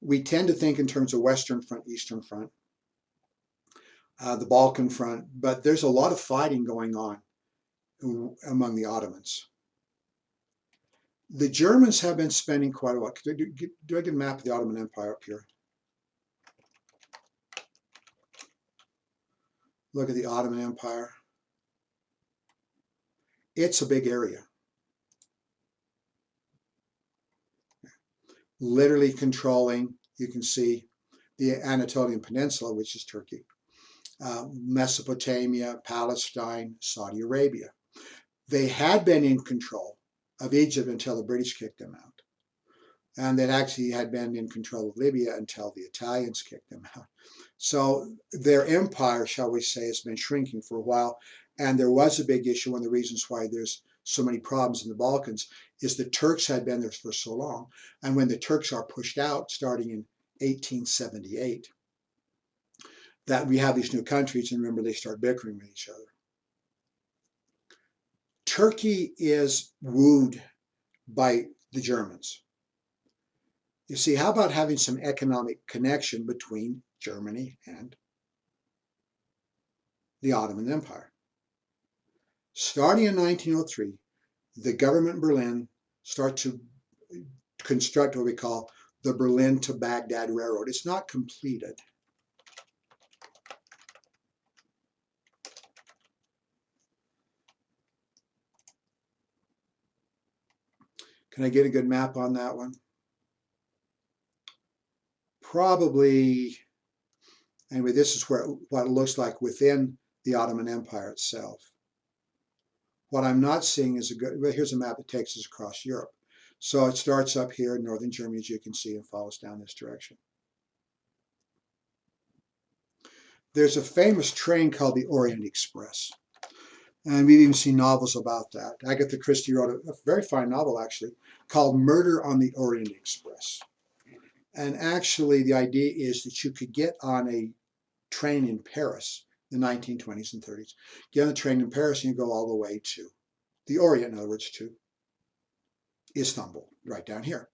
We tend to think in terms of Western Front, Eastern Front, the Balkan Front, but there's a lot of fighting going on among the Ottomans. The Germans have been spending quite a lot. Do I get a map of the Ottoman Empire up here? Look at the Ottoman Empire. It's a big area. Literally controlling, you can see the Anatolian Peninsula, which is Turkey, Mesopotamia, Palestine, Saudi Arabia. They had been in control of Egypt until the British kicked them out. And they actually had been in control of Libya until the Italians kicked them out. So their empire, shall we say, has been shrinking for a while. And there was a big issue. One of the reasons why there's so many problems in the Balkans is the Turks had been there for so long. And when the Turks are pushed out, starting in 1878, that we have these new countries, and remember, they start bickering with each other. Turkey is wooed by the Germans. You see, how about having some economic connection between Germany and the Ottoman Empire? Starting in 1903, the government in Berlin starts to construct what we call the Berlin to Baghdad Railroad. It's not completed. Can I get a good map on that one? Probably, anyway, this is what it looks like within the Ottoman Empire itself. What I'm not seeing is well, here's a map that takes us across Europe. So it starts up here in northern Germany, as you can see, and follows down this direction. There's a famous train called the Orient Express. And we've even seen novels about that. Agatha Christie wrote a very fine novel, actually, called Murder on the Orient Express. And actually, the idea is that you could get on a train in Paris in the 1920s and 30s. Get on the train in Paris and you go all the way to the Orient, in other words, to Istanbul, right down here.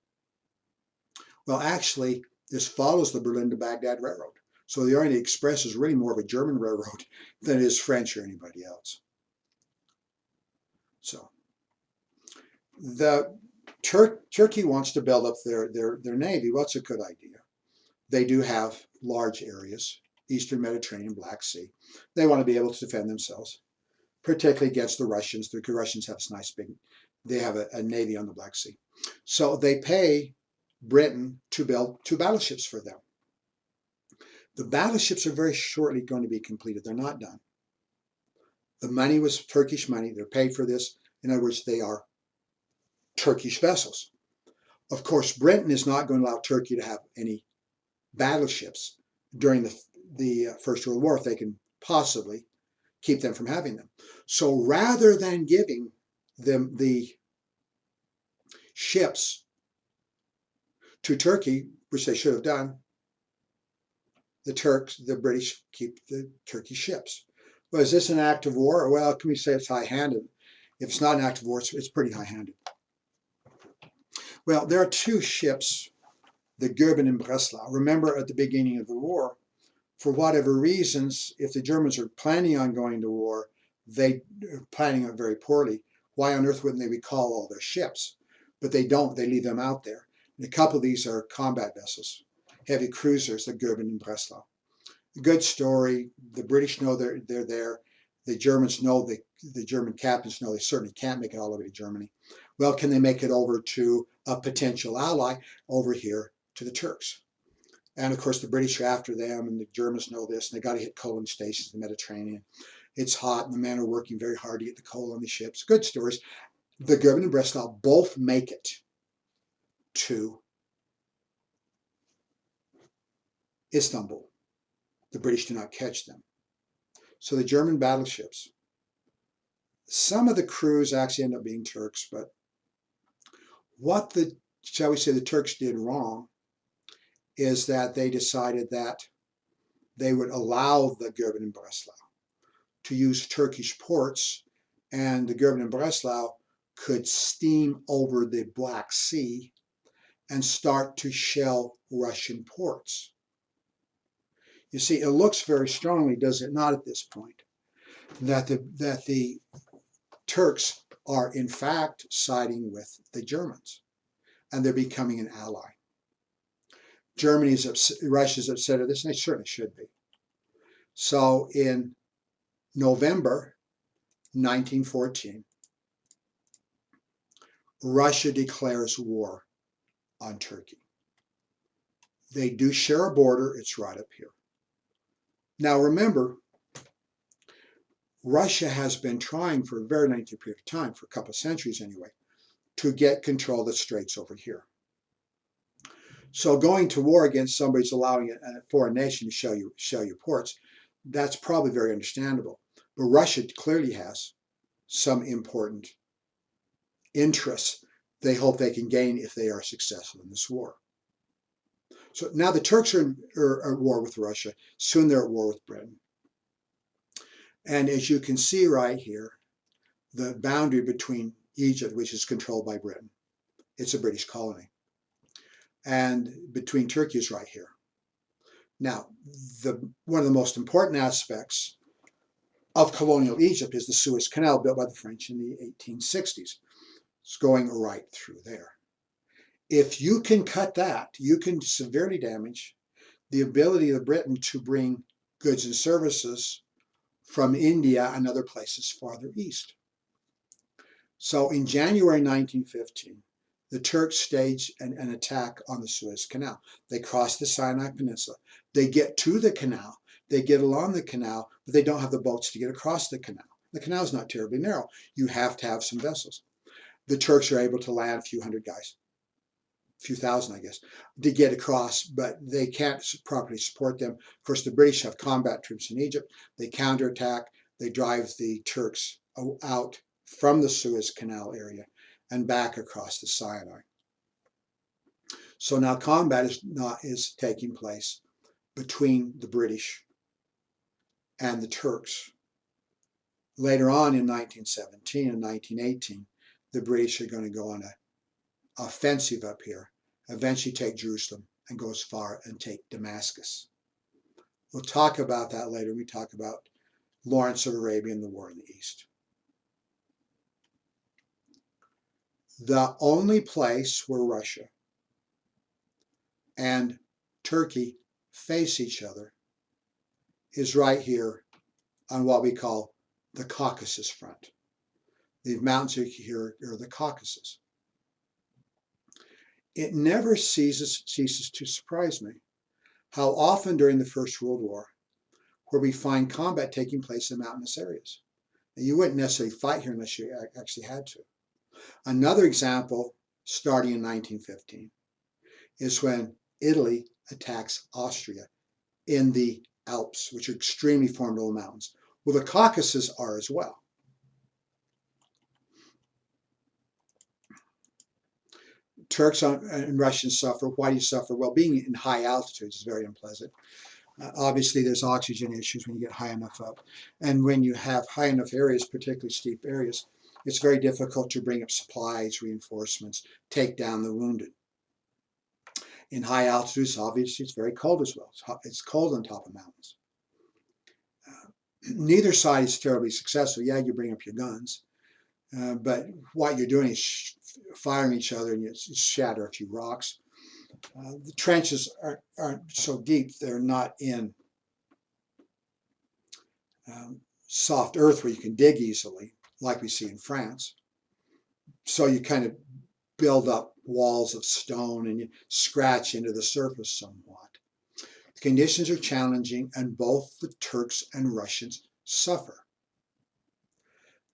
Well, actually, this follows the Berlin to Baghdad Railroad. So the Orient Express is really more of a German railroad than it is French or anybody else. So the Turkey wants to build up their navy. Well, it's a good idea. They do have large areas, Eastern Mediterranean, Black Sea. They want to be able to defend themselves, particularly against the Russians. The Russians have this nice big, they have a navy on the Black Sea. So they pay Britain to build 2 battleships for them. The battleships are very shortly going to be completed. They're not done. The money was Turkish money. They're paid for this. In other words, they are Turkish vessels. Of course, Britain is not going to allow Turkey to have any battleships during the First World War if they can possibly keep them from having them. So rather than giving them the ships to Turkey, which they should have done, the British keep the Turkish ships. Well, is this an act of war? Well, can we say it's high-handed? If it's not an act of war, it's pretty high-handed. Well, there are 2 ships, the Goeben and Breslau. Remember at the beginning of the war, for whatever reasons, if the Germans are planning on going to war, they are planning it very poorly. Why on earth wouldn't they recall all their ships? But they don't. They leave them out there. And a couple of these are combat vessels, heavy cruisers, the Goeben and Breslau. A good story. The British know they're there. The Germans know, the German captains know they certainly can't make it all the way to Germany. Well, can they make it over to a potential ally over here to the Turks? And of course, the British are after them, and the Germans know this, and they got to hit coaling stations in the Mediterranean. It's hot, and the men are working very hard to get the coal on the ships. Good stories. The Goeben and Breslau both make it to Istanbul. The British do not catch them. So the German battleships, some of the crews actually end up being Turks, but what shall we say, the Turks did wrong is that they decided that they would allow the Goeben and Breslau to use Turkish ports, and the Goeben and Breslau could steam over the Black Sea and start to shell Russian ports. You see, it looks very strongly, does it not, at this point, that the Turks are in fact siding with the Germans, and they're becoming an ally. Russia's upset at this, and they certainly should be. So in November 1914, Russia declares war on Turkey. They do share a border, it's right up here. Now remember, Russia has been trying for a very lengthy period of time, for a couple of centuries anyway, to get control of the straits over here. So going to war against somebody's allowing a foreign nation to shell your ports, that's probably very understandable. But Russia clearly has some important interests they hope they can gain if they are successful in this war. So now the Turks are at war with Russia. Soon they're at war with Britain. And as you can see right here, the boundary between Egypt, which is controlled by Britain, it's a British colony, and between Turkey is right here. Now, one of the most important aspects of colonial Egypt is the Suez Canal, built by the French in the 1860s. It's going right through there. If you can cut that, you can severely damage the ability of Britain to bring goods and services from India and other places farther east. So in January 1915, the Turks stage an attack on the Suez Canal. They cross the Sinai Peninsula. They get to the canal. They get along the canal, but they don't have the boats to get across the canal. The canal is not terribly narrow. You have to have some vessels. The Turks are able to land a few hundred guys, a few thousand, I guess, to get across, but they can't properly support them. Of course, the British have combat troops in Egypt. They counterattack. They drive the Turks out from the Suez Canal area and back across the Sinai. So now combat is taking place between the British and the Turks. Later on in 1917 and 1918, the British are going to go on an offensive up here, eventually take Jerusalem and go as far and take Damascus. We'll talk about that later when we talk about Lawrence of Arabia and the war in the East. The only place where Russia and Turkey face each other is right here on what we call the Caucasus front. The mountains here are the Caucasus. It never ceases to surprise me how often during the First World War, where we find combat taking place in mountainous areas. And you wouldn't necessarily fight here unless you actually had to. Another example, starting in 1915, is when Italy attacks Austria in the Alps, which are extremely formidable mountains. Well, the Caucasus are as well. Turks and Russians suffer. Why do you suffer? Well, being in high altitudes is very unpleasant. Obviously, there's oxygen issues when you get high enough up. And when you have high enough areas, particularly steep areas, it's very difficult to bring up supplies, reinforcements, take down the wounded. In high altitudes, obviously, it's very cold as well. It's cold on top of mountains. Neither side is terribly successful. Yeah, you bring up your guns, but what you're doing is firing each other and you shatter a few rocks. The trenches aren't so deep. They're not in soft earth where you can dig easily, like we see in France. So you kind of build up walls of stone and you scratch into the surface somewhat. The conditions are challenging and both the Turks and Russians suffer.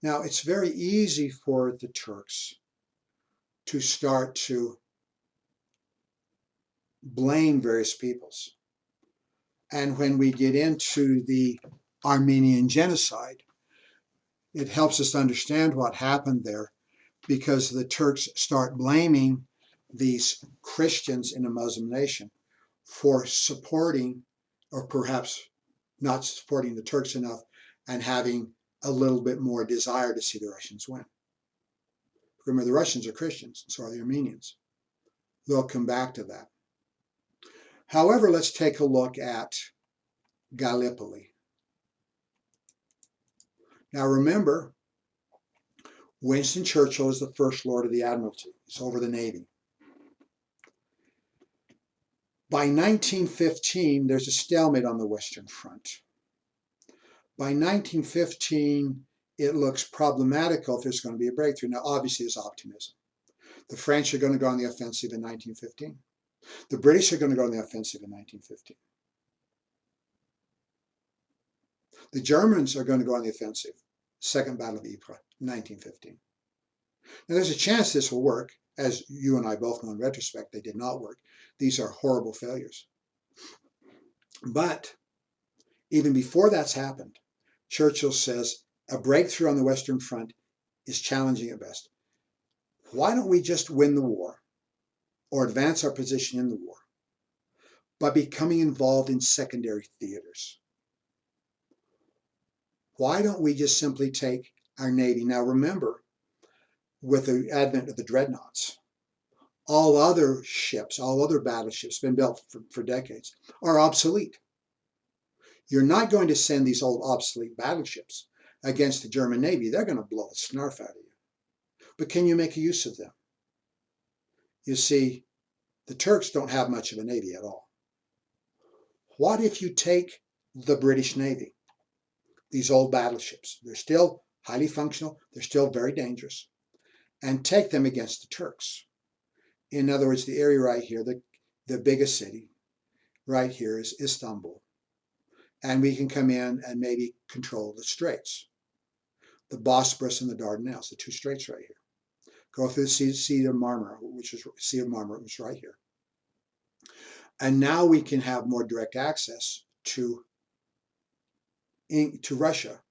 Now, it's very easy for the Turks to start to blame various peoples. And when we get into the Armenian genocide, it helps us understand what happened there, because the Turks start blaming these Christians in a Muslim nation for supporting, or perhaps not supporting the Turks enough and having a little bit more desire to see the Russians win. Remember, the Russians are Christians, and so are the Armenians. They'll come back to that. However, let's take a look at Gallipoli. Now remember, Winston Churchill is the First Lord of the Admiralty. He's over the Navy. By 1915, there's a stalemate on the Western Front. By 1915, it looks problematical if there's going to be a breakthrough. Now, obviously, there's optimism. The French are going to go on the offensive in 1915. The British are going to go on the offensive in 1915. The Germans are going to go on the offensive. Second Battle of Ypres, 1915. Now, there's a chance this will work. As you and I both know in retrospect, they did not work. These are horrible failures. But even before that's happened, Churchill says a breakthrough on the Western Front is challenging at best. Why don't we just win the war or advance our position in the war by becoming involved in secondary theaters? Why don't we just simply take our Navy? Now remember, with the advent of the dreadnoughts, all other ships, all other battleships, been built for decades, are obsolete. You're not going to send these old obsolete battleships against the German Navy. They're going to blow the snarf out of you. But can you make use of them? You see, the Turks don't have much of a Navy at all. What if you take the British Navy, these old battleships, they're still highly functional, they're still very dangerous, and take them against the Turks? In other words, the area right here, the biggest city right here is Istanbul. And we can come in and maybe control the straits, the Bosporus and the Dardanelles, the two straits right here. Go through the Sea of Marmara, which is right here. And now we can have more direct access to Russia.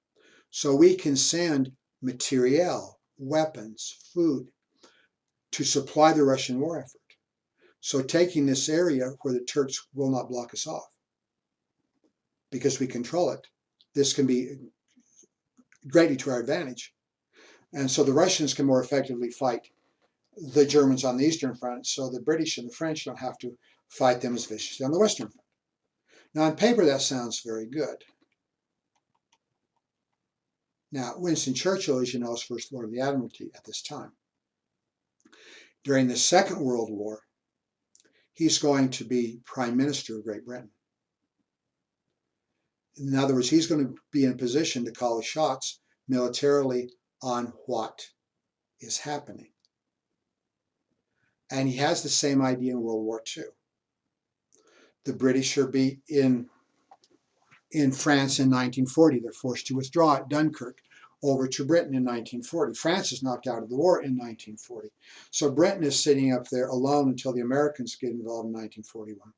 So we can send materiel, weapons, food to supply the Russian war effort. So taking this area where the Turks will not block us off, because we control it, this can be greatly to our advantage. And so the Russians can more effectively fight the Germans on the Eastern Front, so the British and the French don't have to fight them as viciously on the Western Front. Now, on paper, that sounds very good. Now, Winston Churchill, as you know, is First Lord of the Admiralty at this time. During the Second World War, he's going to be Prime Minister of Great Britain. In other words, he's going to be in a position to call the shots militarily on what is happening. And he has the same idea in World War II. The British are beat in France in 1940. They're forced to withdraw at Dunkirk over to Britain in 1940. France is knocked out of the war in 1940. So Britain is sitting up there alone until the Americans get involved in 1941.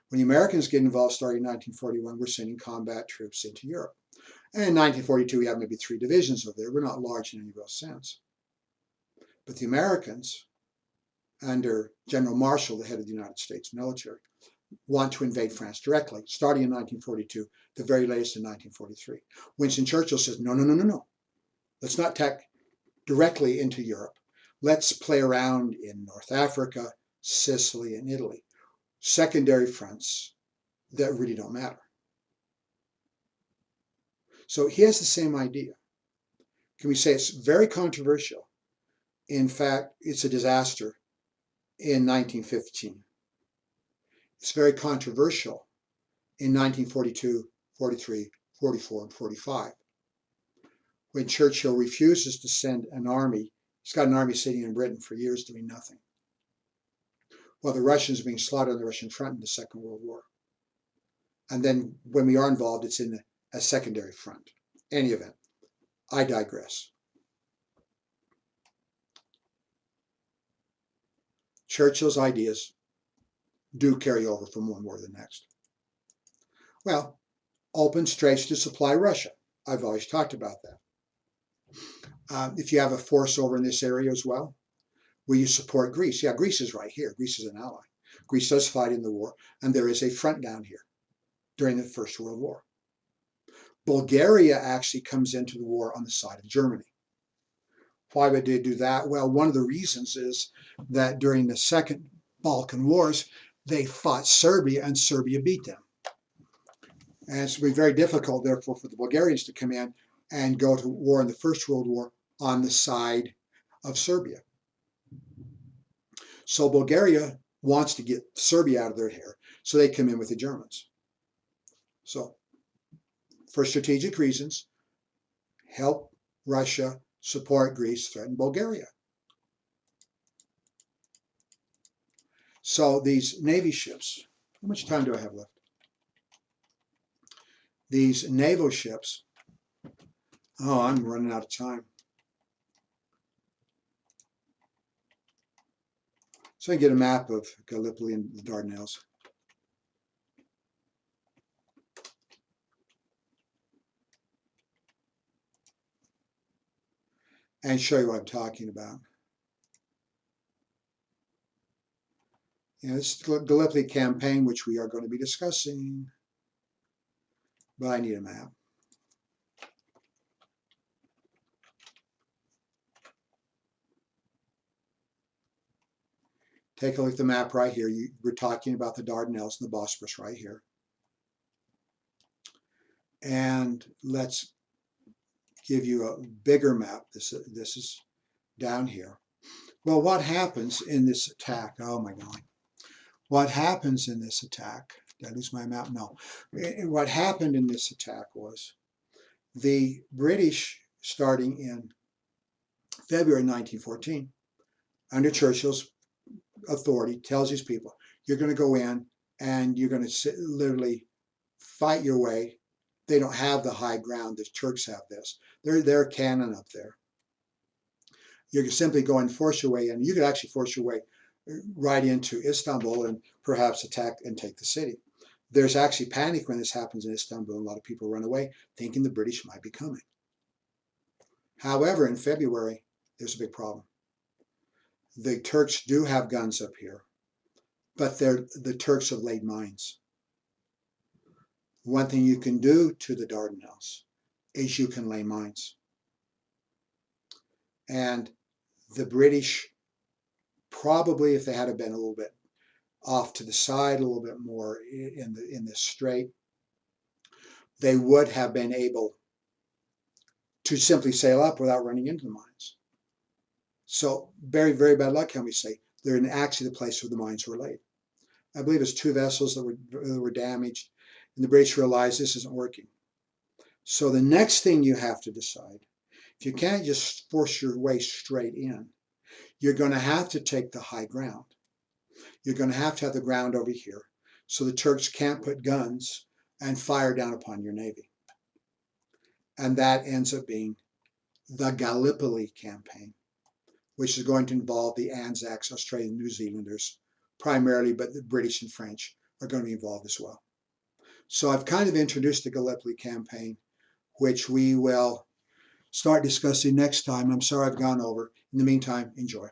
When the Americans get involved starting in 1941, we're sending combat troops into Europe. And in 1942, we have maybe 3 divisions over there. We're not large in any real sense. But the Americans, under General Marshall, the head of the United States military, want to invade France directly, starting in 1942, the very latest in 1943. Winston Churchill says, no, no, no, no, no. Let's not attack directly into Europe. Let's play around in North Africa, Sicily, and Italy. Secondary fronts that really don't matter. So he has the same idea. Can we say it's very controversial? In fact, it's a disaster in 1915. It's very controversial in 1942, 43, 44, and 45. When Churchill refuses to send an army, he's got an army sitting in Britain for years doing nothing, while the Russians are being slaughtered on the Russian front in the Second World War. And then when we are involved, it's in a secondary front. Any event, I digress. Churchill's ideas do carry over from one war to the next. Well, open straits to supply Russia. I've always talked about that. If you have a force over in this area as well, will you support Greece? Yeah, Greece is right here. Greece is an ally. Greece does fight in the war, and there is a front down here during the First World War. Bulgaria actually comes into the war on the side of Germany. Why would they do that? Well, one of the reasons is that during the Second Balkan Wars, they fought Serbia, and Serbia beat them. And it's going to be very difficult, therefore, for the Bulgarians to come in and go to war in the First World War on the side of Serbia. So Bulgaria wants to get Serbia out of their hair, so they come in with the Germans. So, for strategic reasons, help Russia, support Greece, threaten Bulgaria. So these Navy ships, how much time do I have left? These naval ships, oh, I'm running out of time. So I get a map of Gallipoli and the Dardanelles. And show you what I'm talking about. You know, this is the Gallipoli campaign, which we are going to be discussing. But I need a map. Take a look at the map right here. We're talking about the Dardanelles and the Bosporus right here. And let's give you a bigger map. This is down here. Well, what happens in this attack? Oh my God. What happens in this attack? Did I lose my map? No. What happened in this attack was the British, starting in February 1914, under Churchill's authority, tells these people, you're going to go in and you're going to literally fight your way. They don't have the high ground. The Turks have this. They're cannon up there. You're simply going to force your way in. You could actually force your way right into Istanbul and perhaps attack and take the city. There's actually panic when this happens in Istanbul. A lot of people run away thinking the British might be coming. However, in February, there's a big problem. The Turks do have guns up here, but the Turks have laid mines. One thing you can do to the Dardanelles is you can lay mines. And the British, probably if they had been a little bit off to the side, a little bit more in this strait, they would have been able to simply sail up without running into the mines. So very, very bad luck, can we say. They're in actually the place where the mines were laid. I believe it's 2 vessels that were damaged, and the British realized this isn't working. So the next thing you have to decide, if you can't just force your way straight in, you're going to have to take the high ground. You're going to have the ground over here, so the Turks can't put guns and fire down upon your navy. And that ends up being the Gallipoli campaign, which is going to involve the Anzacs, Australian, New Zealanders, primarily, but the British and French are going to be involved as well. So I've kind of introduced the Gallipoli campaign, which we will start discussing next time. I'm sorry I've gone over. In the meantime, enjoy.